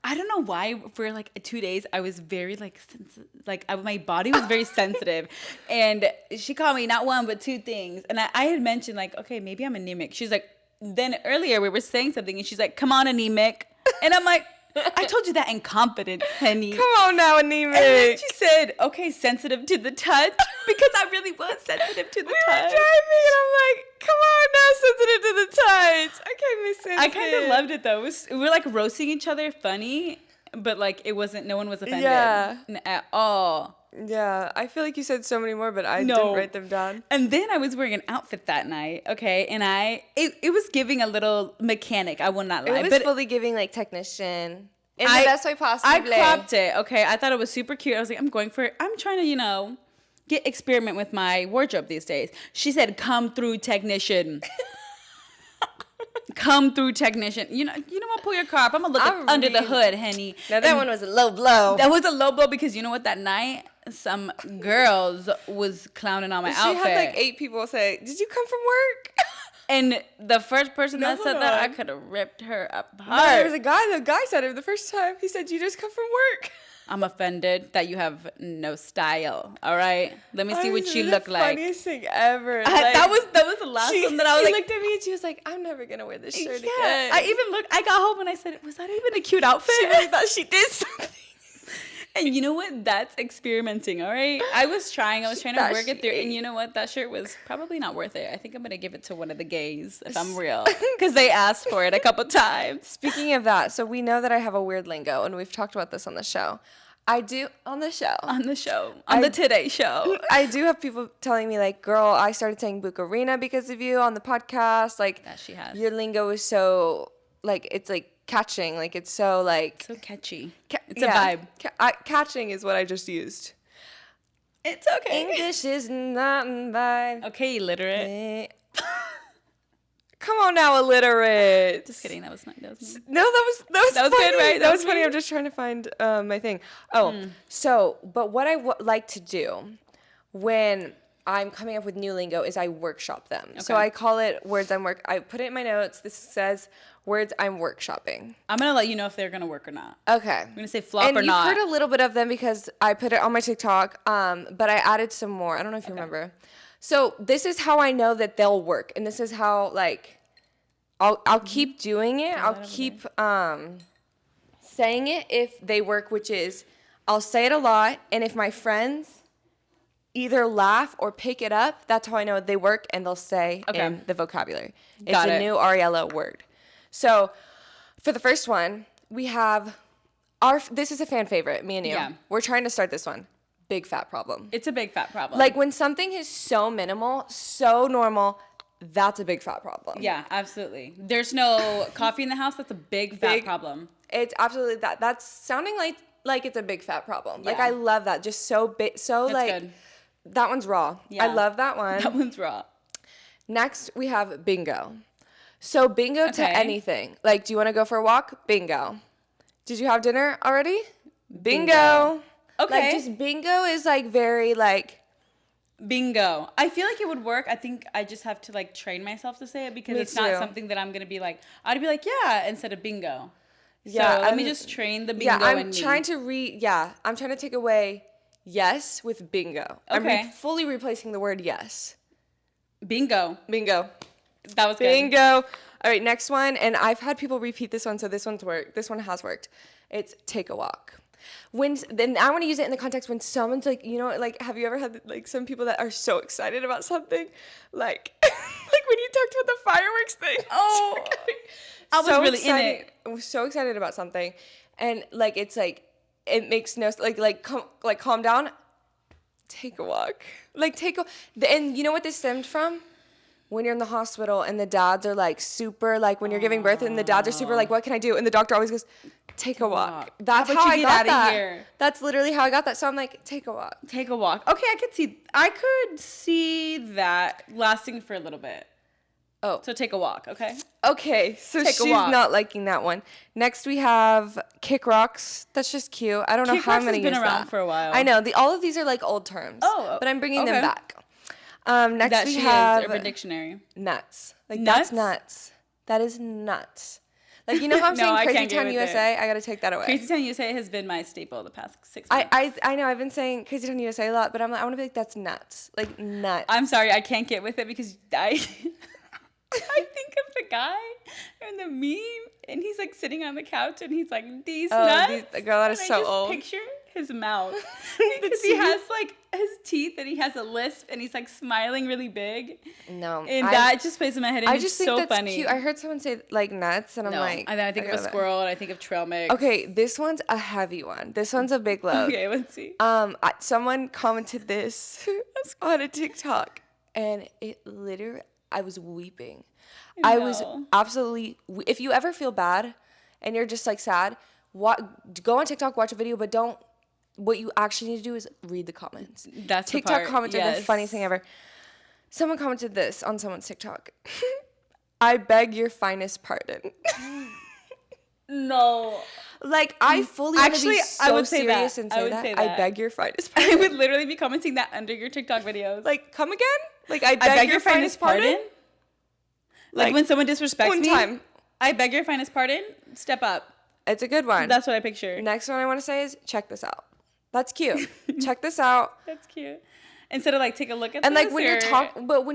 I don't know why for like 2 days I was very my body was very sensitive, and she called me not one but two things, and I had mentioned like, okay, maybe I'm anemic. She's like, then earlier we were saying something and she's like, come on, anemic, and I'm like, I told you that in confidence, honey. Come on now, anemic. And then she said, okay, sensitive to the touch, because I really was sensitive to the touch. We were driving, and I'm like, come on now, sensitive to the touch. Okay, Miss Sensitive. I kind of loved it, though. We were, like, roasting each other funny, but, like, no one was offended. Yeah. At all. Yeah, I feel like you said so many more, but I didn't write them down. And then I was wearing an outfit that night, okay, and it was giving a little mechanic, I will not lie. It was fully giving, like, technician. In the best way possible. I cropped it, okay? I thought it was super cute. I was like, I'm trying to, get experiment with my wardrobe these days. She said, come through, technician. Come through, technician. You know what? Pull your car up. I'm going to look under the hood, honey. Now, that one was a low blow. That was a low blow because you know what? That night, some girls was clowning on my outfit. She had like 8 people say, did you come from work? And the first person that said that, I could have ripped her apart. No, there was a guy. The guy said it the first time. He said, you just come from work. I'm offended that you have no style. All right, let me see what you look like. Funniest thing ever. That was the last one that I was like. She looked at me and she was like, I'm never gonna wear this shirt again. I got home and I said, was that even a cute outfit? She really thought she did something. And you know what? That's experimenting, all right? I was trying to work it through. And you know what? That shirt was probably not worth it. I think I'm going to give it to one of the gays, if I'm real. Because they asked for it a couple times. Speaking of that, so we know that I have a weird lingo, and we've talked about this on the show. On the Today Show. I do have people telling me, like, girl, I started saying Bucarina because of you on the podcast. Like, that she has. Your lingo is so, like, it's, like, catching. Like, it's so, like... so catchy. It's a vibe. Catching is what I just used. It's okay. English is not a vibe. Okay, illiterate. Come on now, illiterate. Just kidding. That was not. That was no, that was funny. Good, right? That was funny. I'm just trying to find my thing. So, but what I like to do when I'm coming up with new lingo is I workshop them. Okay. So I call it words I put it in my notes. This says words I'm workshopping. I'm going to let you know if they're going to work or not. Okay. I'm going to say flop or not. And you've heard a little bit of them because I put it on my TikTok, but I added some more. I don't know if you remember. So this is how I know that they'll work. And this is how, like, I'll keep doing it. I'll keep saying it if they work, which is I'll say it a lot. And if my friends either laugh or pick it up, that's how I know they work and they'll stay in the vocabulary. It's a new Ariella word. So for the first one, we have this is a fan favorite, me and you. Yeah. We're trying to start this one. Big fat problem. It's a big fat problem. Like when something is so minimal, so normal, that's a big fat problem. Yeah, absolutely. There's no coffee in the house, that's a big fat problem. It's absolutely that. That's sounding like it's a big fat problem. Yeah. Like I love that. Just so big, so that's like good. That one's raw. Yeah. I love that one. That one's raw. Next, we have bingo. So bingo to anything. Like, do you want to go for a walk? Bingo. Did you have dinner already? Bingo. Okay. Like, just bingo is, like, very, like... Bingo. I feel like it would work. I think I just have to, like, train myself to say it because it's not something that I'm going to be like... I'd be like, yeah, instead of bingo. Yeah, so let me just train the bingo I'm trying to I'm trying to take away yes with bingo. Okay. I'm fully replacing the word yes. Bingo. That was good. Bingo. All right, next one. And I've had people repeat this one, so this one's worked. This one has worked. It's take a walk. Then I want to use it in the context when someone's like, you know, like, have you ever had like some people that are so excited about something? Like, like when you talked about the fireworks thing. Oh, I was really excited. in it. I was so excited about something. And like, it's like, it makes no, calm down. Take a walk. And you know what this stemmed from? When you're in the hospital and the dads are like super, like when you're giving birth and the dads are super like, what can I do? And the doctor always goes, take a walk. That's how I got that. Here? That's literally how I got that. So I'm like, take a walk. Take a walk. Okay, I could see that lasting for a little bit. Oh. So take a walk, okay? Okay, so she's not liking that one. Next we have kick rocks. That's just cute. I don't know how I'm going to use that. Kick rocks has been around for a while. I know. All of these are like old terms. Oh, but I'm bringing them back. Next we have Urban Dictionary. Nuts. Like nuts? That's nuts. That is nuts. Like, you know how I'm saying Crazy Town USA? I got to take that away. Crazy Town USA has been my staple the past 6 months. I know. I've been saying Crazy Town USA a lot, but I'm like, I want to be like, that's nuts. Like, nuts. I'm sorry. I can't get with it because I think of the guy in the meme, and he's like sitting on the couch, and he's like, these nuts. Girl, that is so old. Picture his mouth because he has like his teeth, and he has a lisp, and he's like smiling really big. No, and that just plays in my head. And I just think that's funny. Cute. I heard someone say like nuts, and I'm like, and then I think of a squirrel, and I think of trail mix. Okay, this one's a heavy one. This one's a big load. Okay, let's see. Someone commented this on a TikTok, and it literally, I was weeping. No. I was absolutely. If you ever feel bad, and you're just like sad, go on TikTok, watch a video, but don't. What you actually need to do is read the comments. That's TikTok the part. comments are the funniest thing ever. Someone commented this on someone's TikTok. I beg your finest pardon. No. Like, I fully actually, I would say serious that. And say that. I beg your finest pardon. I would literally be commenting that under your TikTok videos. Like, come again? Like, I beg your finest pardon? Like when someone disrespects me. One time. I beg your finest pardon. Step up. It's a good one. That's what I picture. Next one I want to say is check this out. That's cute. Check this out. That's cute. Instead of like take a look at and this, like when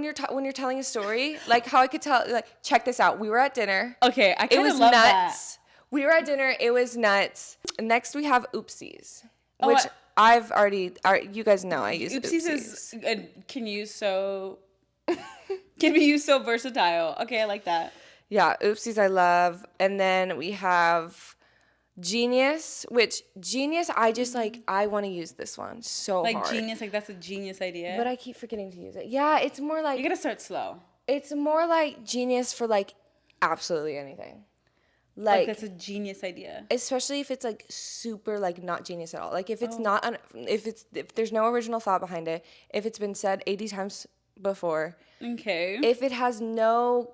you're telling a story, like how I could tell, like, check this out. We were at dinner. Okay, I kind of love nuts. That. We were at dinner. It was nuts. Next we have oopsies, which I've already. You guys know I use oopsies. Can be used so versatile. Okay, I like that. Yeah, oopsies I love. And then we have genius, which genius I just like, I want to use this one so like hard. Like genius, like that's a genius idea. But I keep forgetting to use it. Yeah, it's more like. You gotta start slow. It's more like genius for like absolutely anything. Like that's a genius idea. Especially if it's like super like not genius at all. Like if it's not, if there's no original thought behind it, if it's been said 80 times before. Okay. If it has no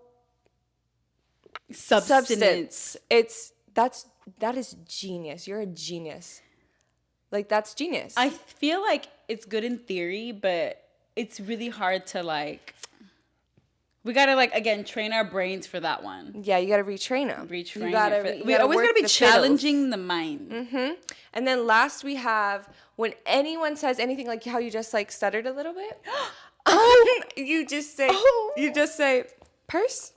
substance. That is genius. You're a genius. Like, that's genius. I feel like it's good in theory, but it's really hard to like. We gotta like again train our brains for that one. Yeah, you gotta retrain them. We always gotta be challenging the mind. Mm-hmm. And then last we have when anyone says anything like how you just like stuttered a little bit. You just say purse.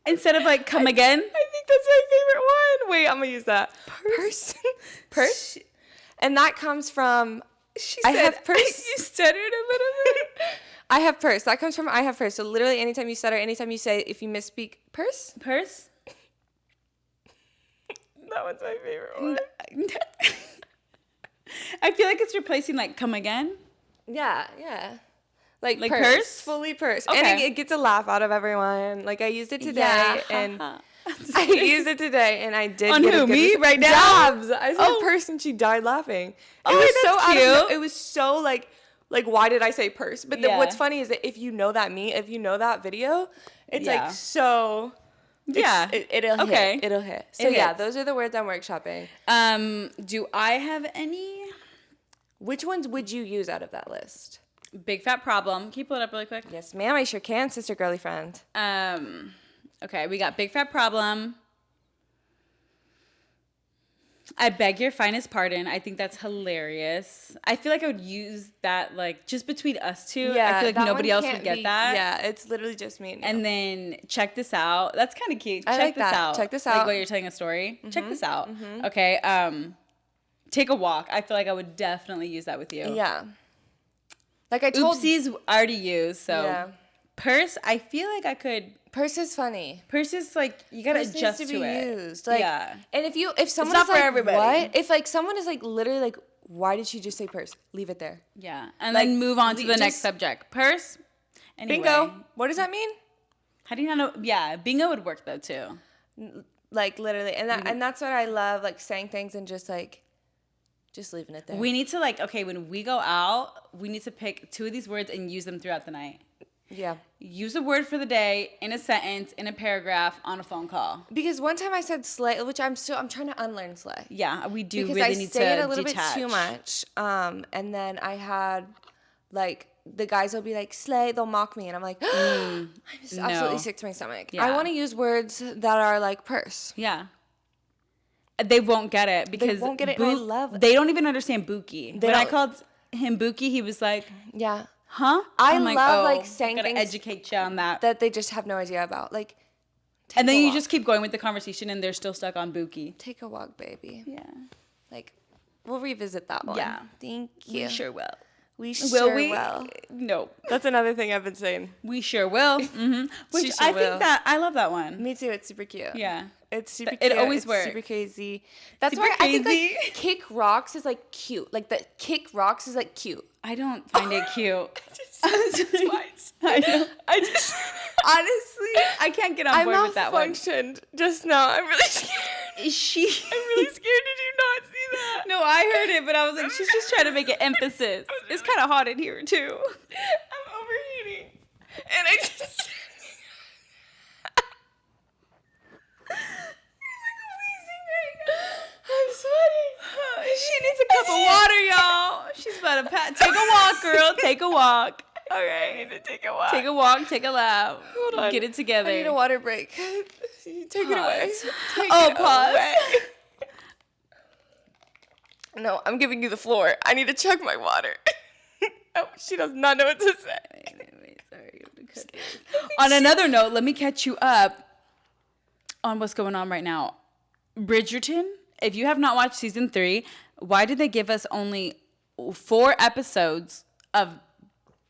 Instead of like come again. I think that's my favorite one. Wait, I'm gonna use that. Purse. And that comes from I have purse. You stuttered a little bit. I have purse. That comes from I have purse. So literally anytime you stutter, anytime you say if you misspeak, purse. That one's my favorite one. I feel like it's replacing like come again. Yeah. Like purse? Fully purse. Okay. And it gets a laugh out of everyone. Like I used it today and I used it today and I did on get who, a good me right now? Jobs. I said purse and she died laughing. It was so cute. It was so like why did I say purse? But what's funny is that if you know that video, it's like so Yeah. It'll hit. It'll hit. So It yeah, hits. those are the words I'm workshopping. Do I have any? Which ones would you use out of that list? Big fat problem. Can you pull it up really quick? Yes, ma'am. I sure can, sister girly friend. Okay, we got big fat problem. I beg your finest pardon. I think that's hilarious. I feel like I would use that like just between us two. Yeah, I feel like that nobody one else can't would get be- that. Yeah, it's literally just me and you. And then check this out. That's kind of cute. I Check like this that. out. Check this Like out. what you're telling a story. Check this out. Okay. Take a walk. I feel like I would definitely use that with you. Yeah. Like I told. Oopsies already used. So Yeah. purse. I feel like I could. Purse is funny. Purse is like you gotta Purse adjust needs to to be it. used. Like, yeah. And if someone not is for like, everybody. what? If like someone is like literally like, why did she just say purse? Leave it there. Yeah. And Like, then move on to the next just- subject. Purse. Anyway. Bingo. What does that mean? How do you not know? Yeah, bingo would work though too. Like literally, and that's what I love. Like saying things and just leaving it there. We need to like, okay, when we go out, we need to pick 2 of these words and use them throughout the night. Yeah. Use a word for the day in a sentence, in a paragraph, on a phone call. Because one time I said slay, which I'm trying to unlearn slay. Yeah, we do Because really I need to say it a little detach. bit too much. And then I had like the guys will be like slay, they'll mock me, and I'm like, I'm just absolutely sick to my stomach. Yeah. I want to use words that are like purse. Yeah. They won't get it because won't get it, and I love it. They don't even understand Buki. When I don't. called him Buki, he was like, Yeah. huh? I I'm love like saying gotta things educate you on that. that they just have no idea about. Like, And then take a you walk. just keep going with the conversation and they're still stuck on Buki. Take a walk, baby. Yeah. Like, we'll revisit that one. Yeah. Thank you. We sure will. We Will sure we? will. No. That's another thing I've been saying. We sure will. Mm-hmm. Which sure I will. think that I love that one. Me too. It's super cute. Yeah. It's super It cute. always it's works. super crazy. That's Super why I think crazy. like kick rocks is like cute. Like the kick rocks is like cute. I don't find it cute. Twice. I know. I just Honestly, I can't get on I board with that one. malfunctioned just now. I'm really scared. Is she? I'm really scared. Did you not see that? No, I heard it, but I was like, she's just trying to make an emphasis. It's kind of hot in here too. I'm overheating, and I just. I'm sweating. She needs a cup of water, y'all. She's about to take a walk, girl. Take a walk. All right, I need to take a walk. Take a walk. Take a lap. Hold on. Get it together. I need a water break. Take it away. Take Oh, it pause. away. No, I'm giving you the floor. I need to chug my water. Oh, she does not know what to say. Wait, sorry, you have to cut this. On another note, let me catch you up on what's going on right now. Bridgerton, if you have not watched season 3, why did they give us only 4 episodes of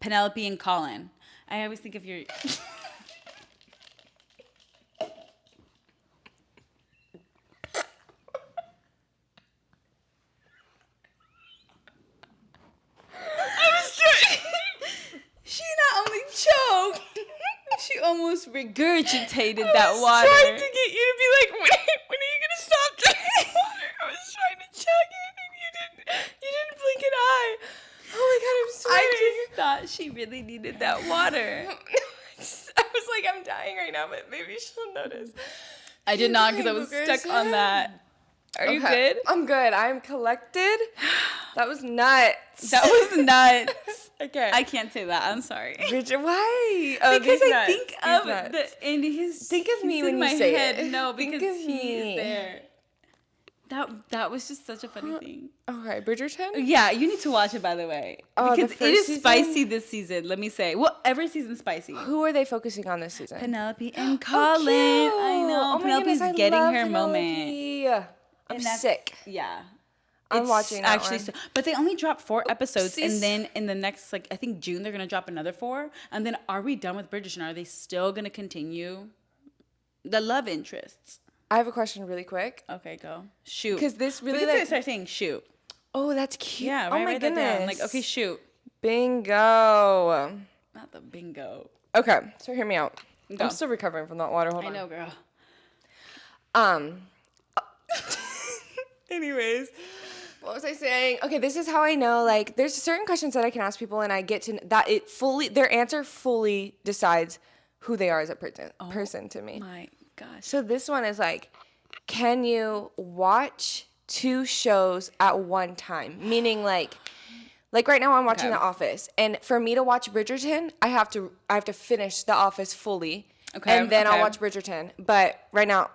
Penelope and Colin? I always think of your... She not only choked, she almost regurgitated that water. I was trying to get you to be like, when are you gonna stop drinking water? I was trying to chug it, and you didn't blink an eye. Oh my god, I'm sweating. I just thought she really needed that water. I was like, I'm dying right now, but maybe she'll notice. I did not because I was stuck on that. Are you good? I'm good. I'm collected. That was nuts. That was nuts. Okay. I can't say that. I'm sorry. Bridget, why? Oh, Because these I nuts. think These of nuts. the and his. Think of me he's when in you my say head. it. No, Think because of he me. is there. That was just such a funny thing. Okay, Bridgerton? Yeah, you need to watch it, by the way, Oh, the because it first is season? spicy this season. Let me say, well, every season's spicy. Who are they focusing on this season? Penelope and Colin. I know. Oh my Penelope's goodness, I getting love her moment. Penelope. I'm And that's- sick. Yeah. I'm It's watching that actually one. but they only dropped 4 episodes, Oopsies. and then in the next, like, I think June, they're gonna drop another 4, and then are we done with Bridgerton? Are they still gonna continue the love interests? I have a question really quick. Okay, go shoot. Because this really we can like... start saying shoot. Oh, that's cute. Yeah, oh right. my Write goodness. that down. Like, okay, shoot. Bingo. Not the bingo. Okay, so hear me out. Go. I'm still recovering from that water. Hold I on. know, girl. Anyways, what was I saying? Okay, this is how I know. Like, there's certain questions that I can ask people, and I get to that their answer fully decides who they are as a person to me. My gosh. So this one is like, can you watch 2 shows at one time? Meaning like right now I'm watching The Office, and for me to watch Bridgerton, I have to finish The Office fully, and then I'll watch Bridgerton. But right now,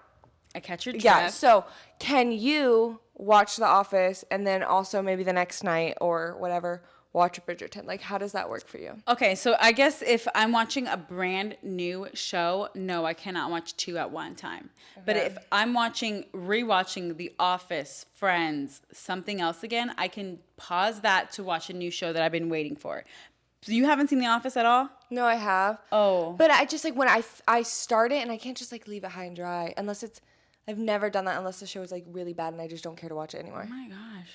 I catch your drift. yeah. So can you watch The Office and then also maybe the next night or whatever watch Bridgerton? Like, how does that work for you? Okay, so I guess if I'm watching a brand new show, no, I cannot watch 2 at one time. Okay. But if I'm rewatching The Office, Friends, something else again, I can pause that to watch a new show that I've been waiting for. So you haven't seen The Office at all? No, I have. Oh. But I just, like, when I start it, and I can't just, like, leave it high and dry unless it's, I've never done that unless the show is, like, really bad and I just don't care to watch it anymore. Oh my gosh.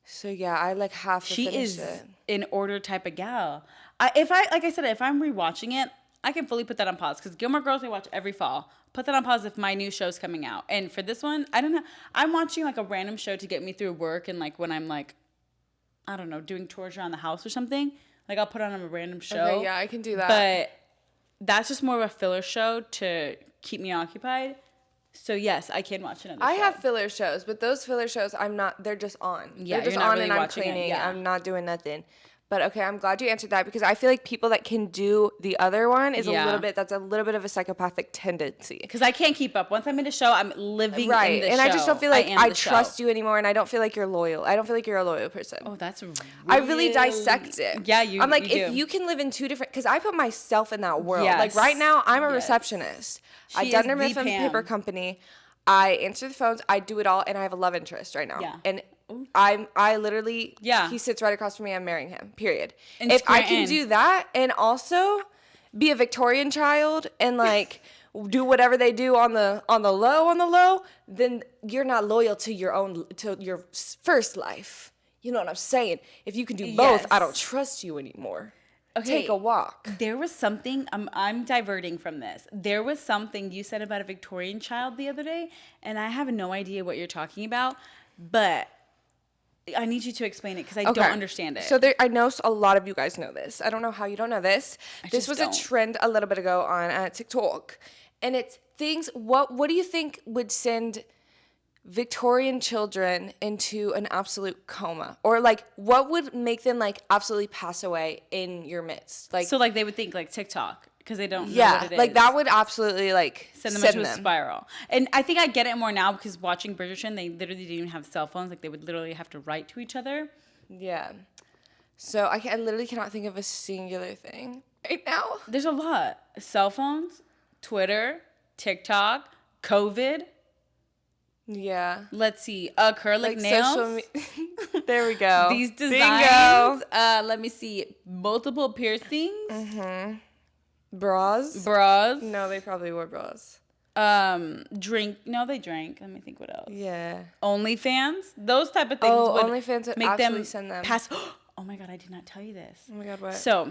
So yeah, I like have to finish it. She is an order type of gal. Like I said, if I'm rewatching it, I can fully put that on pause because Gilmore Girls I watch every fall. Put that on pause if my new show's coming out. And for this one, I don't know. I'm watching like a random show to get me through work and like when I'm like, I don't know, doing chores around the house or something. Like I'll put on a random show. Okay, yeah, I can do that. But that's just more of a filler show to keep me occupied. So yes, I can watch another show. I have filler shows, but those filler shows they're just on. Yeah, they're just on and I'm cleaning. Yeah. I'm not doing nothing. But okay, I'm glad you answered that because I feel like people that can do the other one is that's a little bit of a psychopathic tendency. Because I can't keep up. Once I'm in a show, I'm living in the show. And I just don't feel like I trust you anymore, and I don't feel like you're loyal. I don't feel like you're a loyal person. Oh, that's really... I really dissect it. Yeah, I'm like, if you can live in 2 different... Because I put myself in that world. Yes. Like, right now, I'm a receptionist. I've done a paper company. I answer the phones. I do it all, and I have a love interest right now. Yeah. And I literally, he sits right across from me. I'm marrying him, period. And if I can do that and also be a Victorian child and like do whatever they do on the low, then you're not loyal to your first life. You know what I'm saying? If you can do both, I don't trust you anymore. Okay, take a walk. There was something, I'm diverting from this. There was something you said about a Victorian child the other day, and I have no idea what you're talking about, but I need you to explain it because I don't understand it. So I know a lot of you guys know this. I don't know how you don't know this. This was a trend a little bit ago on TikTok, and it's things. What do you think would send Victorian children into an absolute coma, or like what would make them like absolutely pass away in your midst? Like so, like they would think like TikTok because they don't know what it is. Like that would absolutely like send them into a spiral. And I think I get it more now because watching Bridgerton, they literally didn't even have cell phones. Like they would literally have to write to each other. Yeah. So I literally cannot think of a singular thing right now. There's a lot: cell phones, Twitter, TikTok, COVID. Yeah. Let's see. Acrylic nails. There we go. These designs. Let me see. Multiple piercings. Mm-hmm. Bras. No, they probably wore bras. Drink. No, they drank. Let me think. What else? Yeah. OnlyFans. Those type of things. Would OnlyFans would make them send them pass. Oh my god! I did not tell you this. Oh my god! What? So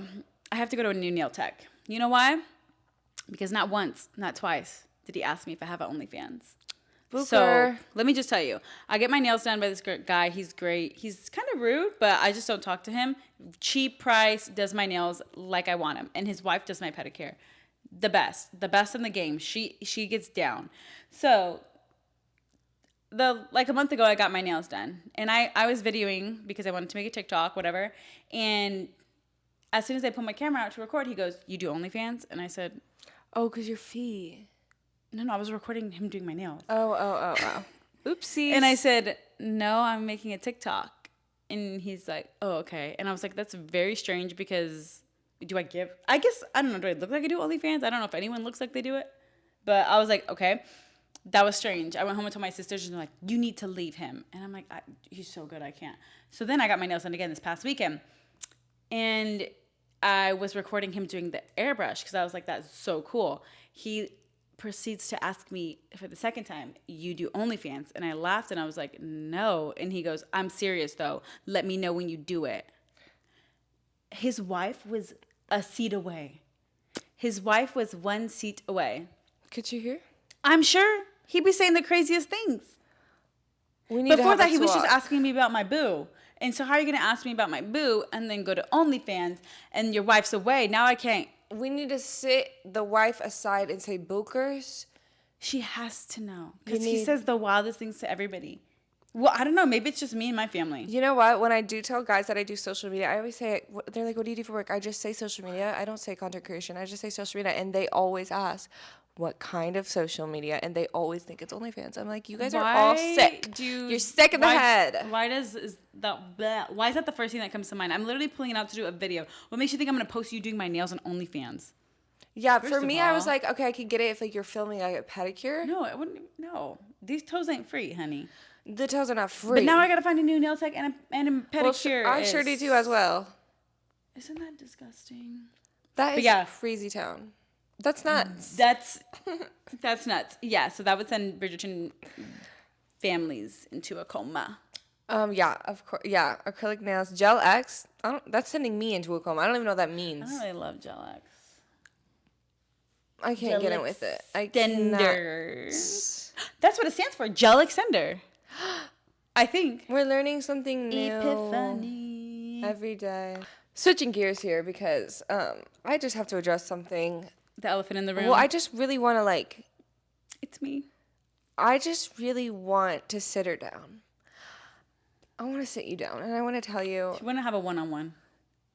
I have to go to a new nail tech. You know why? Because not once, not twice did he ask me if I have an OnlyFans. Booker. So let me just tell you, I get my nails done by this guy. He's great. He's kind of rude, but I just don't talk to him. Cheap price, does my nails like I want him. And his wife does my pedicure. The best in the game. She gets down. So like a month ago, I got my nails done. And I was videoing because I wanted to make a TikTok, whatever. And as soon as I put my camera out to record, he goes, "You do OnlyFans?" And I said, "Oh, because your fee." No, I was recording him doing my nails. Oh. Oopsies. And I said, "No, I'm making a TikTok." And he's like, "Oh, okay." And I was like, "That's very strange because I guess, I don't know, do I look like I do OnlyFans? I don't know if anyone looks like they do it." But I was like, okay, that was strange. I went home and told my sisters, and they're like, "You need to leave him." And I'm like, "He's so good, I can't." So then I got my nails done again this past weekend. And I was recording him doing the airbrush because I was like, that's so cool. He proceeds to ask me for the second time, "You do OnlyFans?" And I laughed and I was like, "No." And he goes, "I'm serious though. Let me know when you do it." His wife was a seat away. His wife was 1 seat away. Could you hear? I'm sure he'd be saying the craziest things. Before that, he was just asking me about my boo. And so how are you going to ask me about my boo and then go to OnlyFans and your wife's away? Now I can't. We need to sit the wife aside and say, "Bookers, She has to know. Because he says the wildest things to everybody. Well, I don't know. Maybe it's just me and my family. You know what? When I do tell guys that I do social media, I always say, they're like, what do you do for work? I just say social media. I don't say content creation. I just say social media. And they always ask, what kind of social media? And they always think it's OnlyFans. I'm like, you guys are all sick. You're sick in the head. Why is that the first thing that comes to mind? I'm literally pulling it out to do a video. What makes you think I'm going to post you doing my nails on OnlyFans? Yeah, for me, I was like, okay, I could get it if like you're filming like a pedicure. No, I wouldn't. No, these toes ain't free, honey. The toes are not free. But now I gotta find a new nail tech and a pedicure. Well, I sure do too as well. Isn't that disgusting? That is a crazy town. That's nuts. That's nuts. Yeah, so that would send Bridgerton families into a coma. Yeah, of course. Yeah, acrylic nails, Gel X. That's sending me into a coma. I don't even know what that means. I don't really love Gel X. I can't get it with it. Extender. That's what it stands for. Gel extender. I think. We're learning something new. Epiphany. Every day. Switching gears here because I just have to address something. The elephant in the room. Well, I just really want to It's me. I just really want to sit her down. I want to sit you down and I want to tell you. You want to have a one-on-one.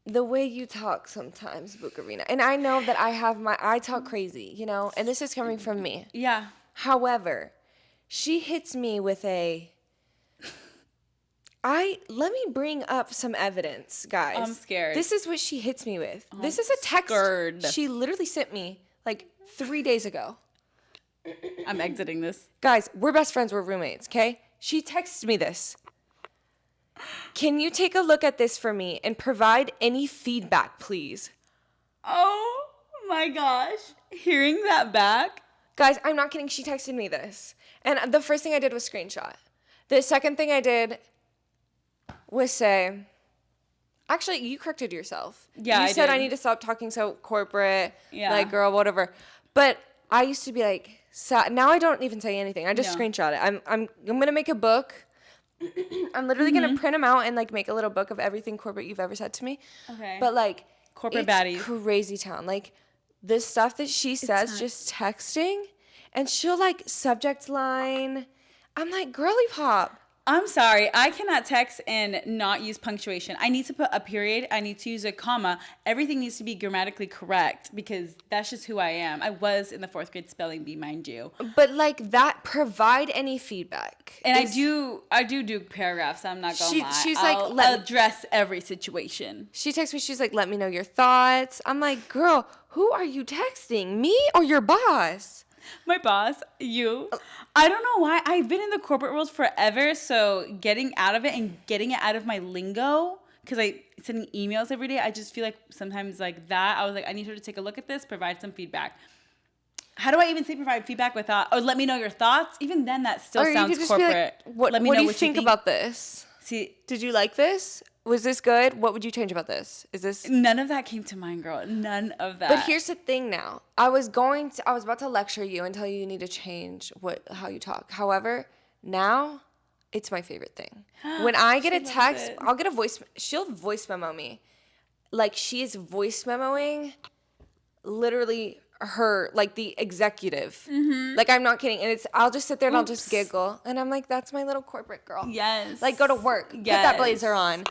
The way you talk sometimes, Bukarina. And I know that I talk crazy, you know, and this is coming from me. Yeah. However, she hits me with let me bring up some evidence, guys. I'm scared. This is what she hits me with. This is a text she literally sent me 3 days ago. I'm exiting this. Guys, we're best friends, we're roommates, okay? She texted me this. Can you take a look at this for me and provide any feedback, please? Oh my gosh. Hearing that back. Guys, I'm not kidding. She texted me this. And the first thing I did was screenshot. The second thing I did was say, actually, you corrected yourself. Yeah, you said I need to stop talking so corporate, girl, whatever. But I used to be now I don't even say anything. I just screenshot it. I'm going to make a book. I'm literally going to print them out and make a little book of everything corporate you've ever said to me. Okay. But corporate it's baddies. Crazy town. This stuff that she says just texting, and she'll subject line. I'm like, girly pop. I'm sorry. I cannot text and not use punctuation. I need to put a period. I need to use a comma. Everything needs to be grammatically correct because that's just who I am. I was in the 4th grade spelling bee, mind you. But that, provide any feedback. And I do paragraphs. I'm not going to lie. She's I'll address every situation. She texts me. She's like, let me know your thoughts. I'm like, girl, who are you texting? Me or your boss? My boss, you. I don't know why. I've been in the corporate world forever, so getting out of it and getting it out of my lingo, because I sending emails every day, I just feel like sometimes that, I was like, I need her to take a look at this, provide some feedback. How do I even say provide feedback without, or let me know your thoughts? Even then, that still sounds corporate. What do you think about this? See, did you like this? Was this good? What would you change about this? Is this... None of that came to mind, girl. None of that. But here's the thing now. I was about to lecture you and tell you need to change how you talk. However, now it's my favorite thing. When I get a text, I'll get a voice... She'll voice memo me. She is voice memoing literally her, the executive. Mm-hmm. I'm not kidding. And I'll just sit there and I'll just giggle. And I'm like, that's my little corporate girl. Yes. Go to work. Yes. Put that blazer on.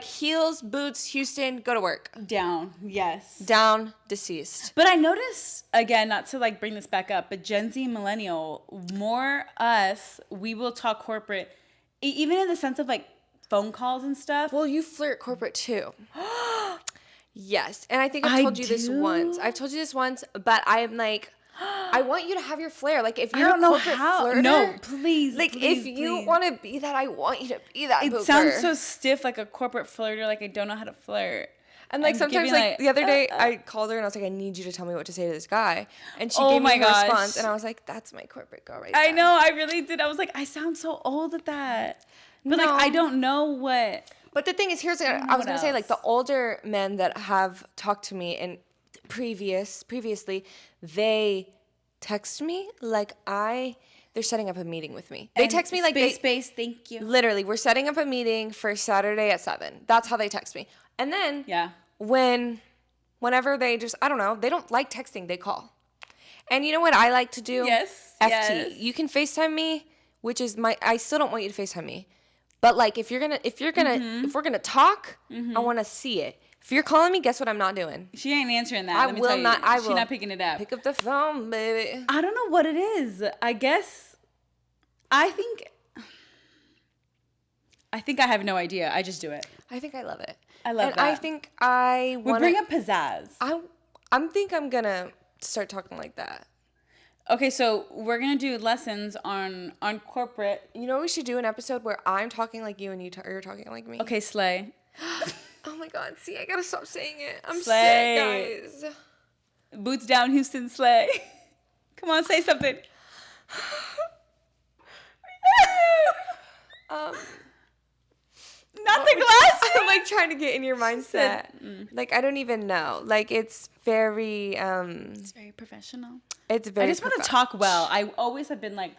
Heels, boots, Houston, go to work. Down. Yes. Down, deceased. But I notice, again, not to bring this back up, but Gen Z millennial, more us, we will talk corporate, even in the sense of phone calls and stuff. Well, you flirt corporate too. Yes, and I think I've told you this once. I've told you this once, but I'm I want you to have your flair. If you're a corporate flirter, no, please. If you want to be that, I want you to be that. It sounds so stiff, like a corporate flirter. I don't know how to flirt. And sometimes, the other day, I called her and I was like, I need you to tell me what to say to this guy, and she gave me a response, and I was like, that's my corporate girl right there. I know, I really did. I was like, I sound so old at that, but I don't know what. But the thing is, I was going to say, the older men that have talked to me and previously, they text me they're setting up a meeting with me. They text me space, thank you. Literally, we're setting up a meeting for Saturday at 7. That's how they text me. And then, whenever they just, I don't know, they don't like texting, they call. And you know what I like to do? Yes. FT. Yes. You can FaceTime me, which is I still don't want you to FaceTime me. But like if we're gonna talk, I want to see it. If you're calling me, guess what I'm not doing? She ain't answering that. I will not. I will. She's not picking it up. Pick up the phone, baby. I don't know what it is. I guess I think I have no idea. I just do it. I think I love it. I love that. I think I want We bring up pizzazz. I'm gonna start talking like that. Okay, so we're gonna do lessons on corporate. You know, we should do an episode where I'm talking like you and you're talking like me. Okay, slay. Oh my God! See, I gotta stop saying it. I'm Slay. sick, guys. Boots down, Houston, slay. Come on, say something. Not the glasses. I'm like trying to get in your mindset. Like I don't even know. Like it's very. It's very professional. It's very. I just want to talk well. I always have been like,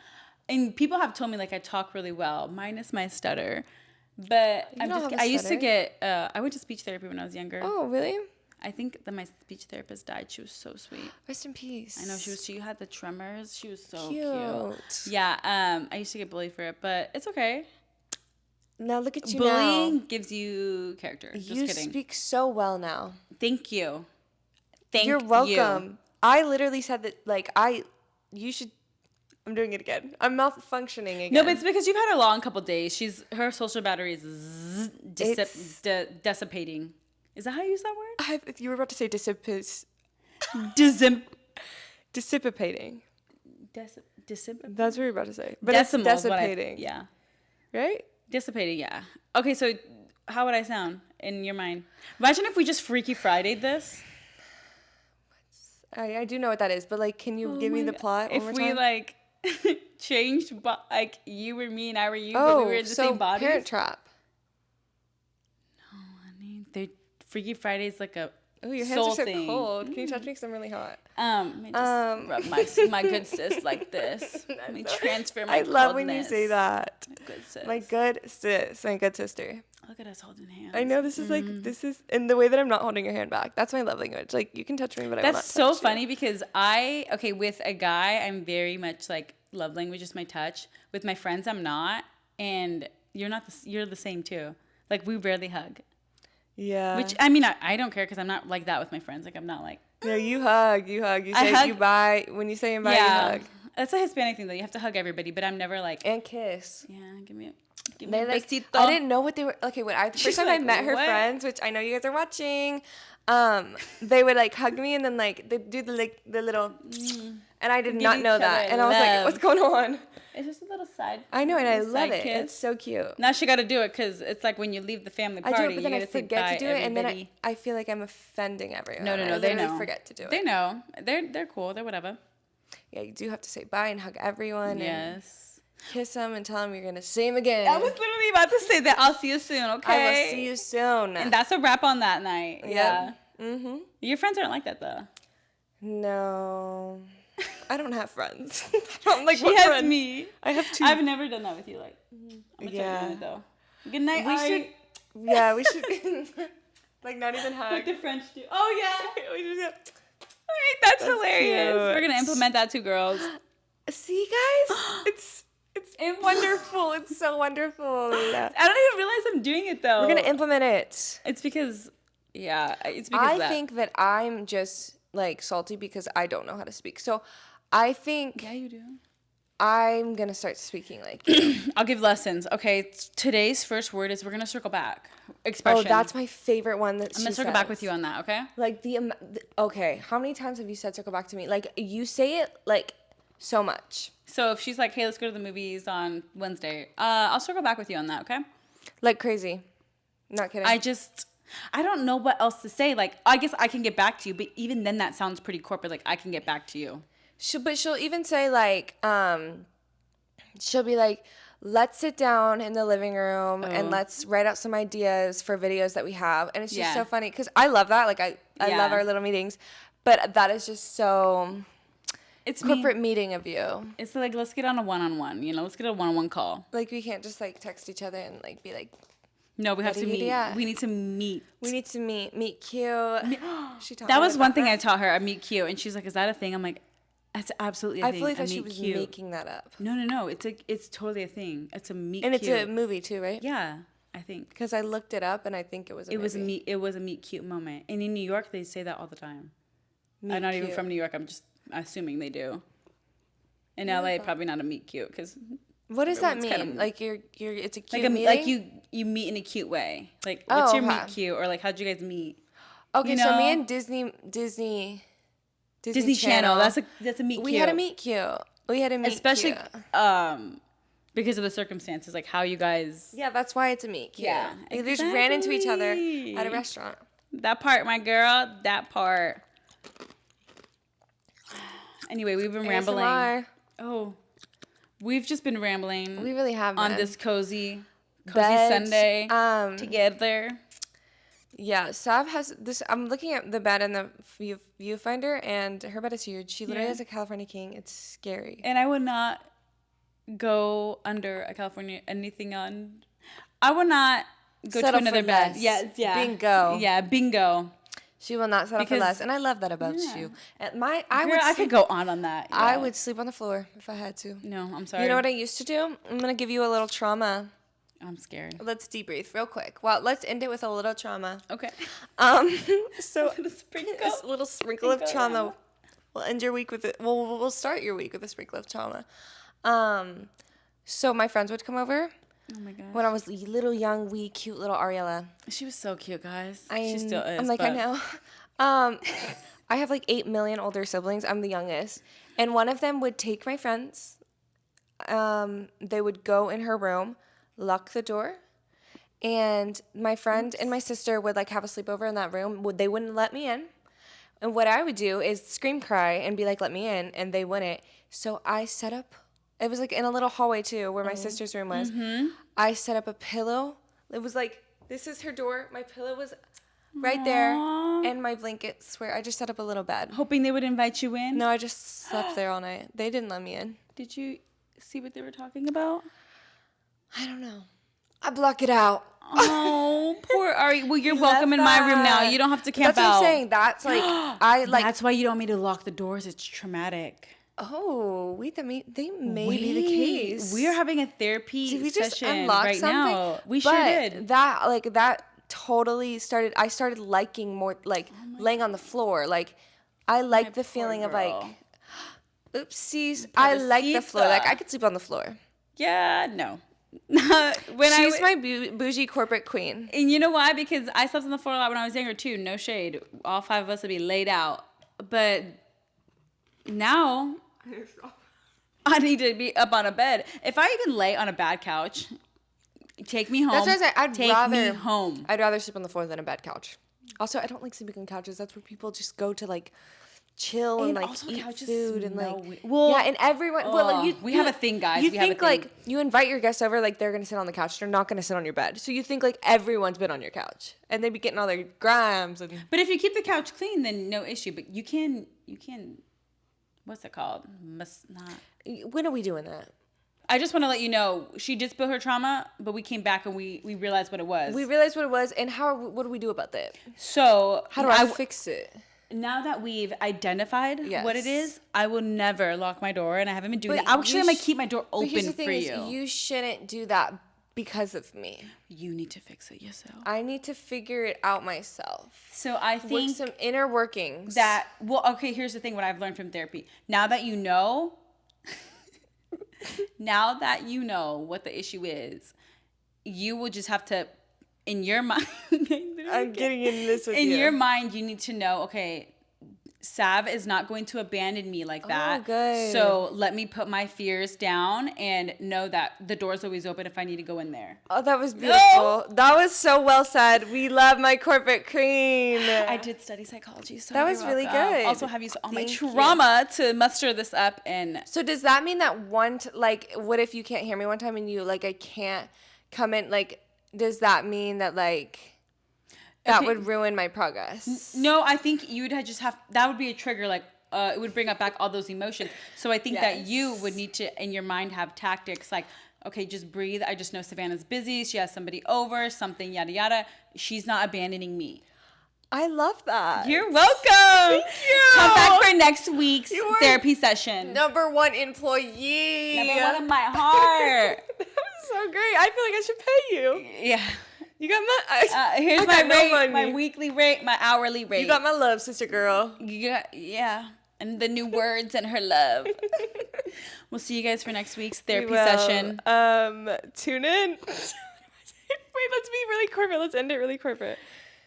and people have told me like I talk really well, minus my stutter. But I used to get. I went to speech therapy when I was younger. Oh really? I think that my speech therapist died. She was so sweet. Rest in peace. I know she had the tremors. She was so cute. Yeah. I used to get bullied for it, but it's okay. Now look at you. Bullying gives you character. Just you kidding. Speak so well now. Thank you. You're welcome. I literally said that you should. I'm doing it again. I'm malfunctioning again. No, but it's because you've had a long couple days. Her social battery is dissipating. Is that how you use that word? If you were about to say dissipating. That's what you're about to say. But it's dissipating. Yeah. Right? Dissipating, yeah. Okay, so how would I sound in your mind? Imagine if we just Freaky Friday'd this. I do know what that is, but like, can you give me the plot one more time? If we like changed, like you were me and I were you, but we were in the same bodies. Parent Trap. No, honey, Freaky Friday's like a oh, your hands are so cold. Can you touch me? Because I'm really hot. Let me just rub my good sis like this. Let me transfer my coldness. I love when you say that. My good sis. My good sis. My good sister. Look at us holding hands. I know this is in the way that I'm not holding your hand back. That's my love language. Like you can touch me, but I will not touch you. That's so funny because with a guy, I'm very much like love language is my touch. With my friends, I'm not, and you're the same too. Like we rarely hug. Yeah. Which I mean, I don't care because I'm not like that with my friends. Like I'm not like. No, you hug. You say you bye. When you say bye, you hug. That's a Hispanic thing though. You have to hug everybody, but I'm never like. And kiss. Yeah, give me a besito. I didn't know what they were. Okay, the first time I met her friends, which I know you guys are watching, they would like hug me and then like they do the little, and I did not know that, and I was like, what's going on? It's just a little side. I know, and I love it. It's so cute. Now she got to do it because it's like when you leave the family party, I do it, but then I forget to do it, everybody. and then I feel like I'm offending everyone. No, they know. Forget to do it. They know. They're cool. They're whatever. Yeah, you do have to say bye and hug everyone. Yes. And kiss them and tell them you're gonna see them again. I was literally about to say that. I'll see you soon. Okay. I will see you soon. And that's a wrap on that night. Yep. Yeah. Mhm. Your friends aren't like that though. No. I don't have friends. I'm like, she has me. I have two. I've never done that with you. Like, I'm gonna doing it though. Good night. We should. Like not even hug. Like the French do. Oh yeah. We just go. All right, that's hilarious. Cute. We're gonna implement that too, girls. See, guys, it's wonderful. It's so wonderful. I don't even realize I'm doing it though. We're gonna implement it. It's because I think that I'm just like salty because I don't know how to speak. So I think you do. I'm gonna start speaking like you. I'll give lessons. Okay, today's first word is we're gonna circle back. Expression. Oh, that's my favorite one. I'm gonna circle back with you on that. Okay. Like okay, how many times have you said circle back to me? Like you say it like so much. So if she's like, hey, let's go to the movies on Wednesday, I'll circle back with you on that. Okay. Like crazy. Not kidding. I don't know what else to say. Like, I guess I can get back to you, but even then that sounds pretty corporate. Like, I can get back to you. She'll even say like, she'll be like, let's sit down in the living room and let's write out some ideas for videos that we have. And it's just so funny because I love that. Like, I love our little meetings, but that is just so it's corporate meeting of you. It's like, let's get on a one-on-one, let's get a one-on-one call. Like, we can't just like text each other and like be like, no, we have to meet. We need to meet. We need to meet cute. She taught that was one thing I taught her, a meet cute. And she's like, is that a thing? I'm like, That's absolutely a I thing. fully thought she was making that up. No. It's totally a thing. It's a meet and cute. And it's a movie too, right? Yeah, I think. Because I looked it up and I think it was a movie. It was a meet cute moment. And in New York, they say that all the time. I'm not even from New York. I'm just assuming they do. In LA, probably not a meet cute because. What does that mean? Like it's a cute meeting? Like you meet in a cute way. Like what's your meet cute, or like how'd you guys meet? Okay, so me and Disney Channel. That's a meet cute. We had a meet cute. Especially because of the circumstances, like how you guys. Yeah, that's why it's a meet cute. Yeah, they just ran into each other at a restaurant. That part, my girl. That part. Anyway, we've been rambling. ASMR. Oh, we've just been rambling. We really have on this cozy Sunday together. Yeah, Sav has this. I'm looking at the bed in the viewfinder, and her bed is huge. She literally has a California king. It's scary. And I would not go under a California anything on. I would not go to another bed. Yeah. Bingo. Yeah, bingo. She will not settle for less, and I love that about you. I could go on that. Yeah. I would sleep on the floor if I had to. No, I'm sorry. You know what I used to do? I'm gonna give you a little trauma. I'm scared. Let's debrief real quick. Well, let's end it with a little trauma. Okay. So a little sprinkle of trauma. We'll end your week with it. We'll start your week with a sprinkle of trauma. So my friends would come over. Oh my gosh. When I was little, young, wee, cute little Ariella. She was so cute, guys. She still is. I'm like, I know. I have like 8 million older siblings. I'm the youngest. And one of them would take my friends. They would go in her room, lock the door. And my friend and my sister would like have a sleepover in that room. They wouldn't let me in. And what I would do is scream cry and be like, let me in. And they wouldn't. So I set up. It was like in a little hallway too, where my sister's room was. Mm-hmm. I set up a pillow. It was like, this is her door. My pillow was right there, and my blankets. Where I just set up a little bed, hoping they would invite you in. No, I just slept there all night. They didn't let me in. Did you see what they were talking about? I don't know. I block it out. Oh, poor Ari. Well, you're welcome in my room now. You don't have to camp out. That's what I'm saying. That's like That's why you don't want me to lock the doors. It's traumatic. Oh, wait, they may be the case. We are having a therapy session right now. We sure did. That totally started. I started liking more laying on the floor. Like I like the feeling of like, oopsies. I like the floor. Like I could sleep on the floor. Yeah, no. She's my bougie corporate queen. And you know why? Because I slept on the floor a lot when I was younger too. No shade. All 5 of us would be laid out. But now I need to be up on a bed. If I even lay on a bad couch, take me home. That's what I said. Take me home. I'd rather sleep on the floor than a bad couch. Also, I don't like sleeping on couches. That's where people just go to like chill and like eat food and like and everyone. We have a thing, guys. You think like you invite your guests over, like they're gonna sit on the couch. They're not gonna sit on your bed. So you think like everyone's been on your couch and they be getting all their grams. But if you keep the couch clean, then no issue. But you can. What's it called? When are we doing that? I just want to let you know, she did spill her trauma, but we came back and we realized what it was. We realized what it was, and what do we do about that? So how do I fix it? Now that we've identified what it is, I will never lock my door, and I haven't been doing that. Actually, I'm going to keep my door open for you. You shouldn't do that because of me. You need to fix it yourself. I need to figure it out myself. So I think some inner workings. Okay, here's the thing, what I've learned from therapy. Now that you know what the issue is, you will just have to, in your mind, I'm getting in this with you. In your mind, you need to know, okay, Sav is not going to abandon me like that. Oh, good. So let me put my fears down and know that the door's always open if I need to go in there. Oh, that was beautiful. No! That was so well said. We love my corporate queen. I did study psychology, so that was really good. Also have used all my trauma to muster this up. And so does that mean that what if you can't hear me one time and you like I can't come in? Like, does that mean that like? That would ruin my progress. No, I think you would that would be a trigger. Like, it would bring up back all those emotions. So I think that you would need to, in your mind, have tactics like, okay, just breathe. I just know Savannah's busy. She has somebody over, something, yada, yada. She's not abandoning me. I love that. You're welcome. Thank you. Come back for next week's therapy session. Number 1 employee. Number 1 of my heart. That was so great. I feel like I should pay you. Yeah. You got my... Here's my rate, my weekly rate, my hourly rate. You got my love, sister girl. Yeah. And the new words and her love. We'll see you guys for next week's therapy session. Tune in. Wait, let's be really corporate. Let's end it really corporate.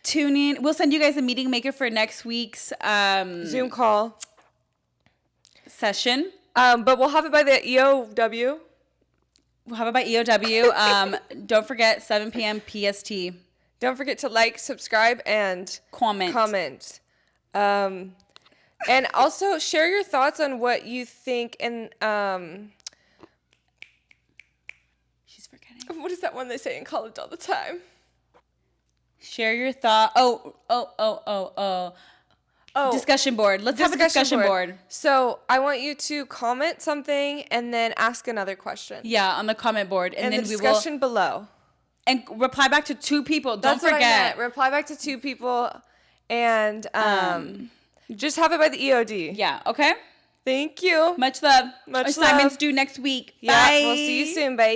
Tune in. We'll send you guys a meeting maker for next week's Zoom call session. But we'll have it by the EOW. We'll have it by EOW. Don't forget 7 p.m. PST. Don't forget to like, subscribe, and comment. And also share your thoughts on what you think. And she's forgetting. What is that one they say in college all the time? Share your thought. Oh. Discussion board. Let's have a discussion board. So I want you to comment something and then ask another question. Yeah, on the comment board. And then the discussion below. And reply back to 2 people. Don't forget. What I meant. Reply back to 2 people and just have it by the EOD. Yeah, okay? Thank you. Much love. Much Assignments due next week. Yeah, Bye. We'll see you soon. Bye.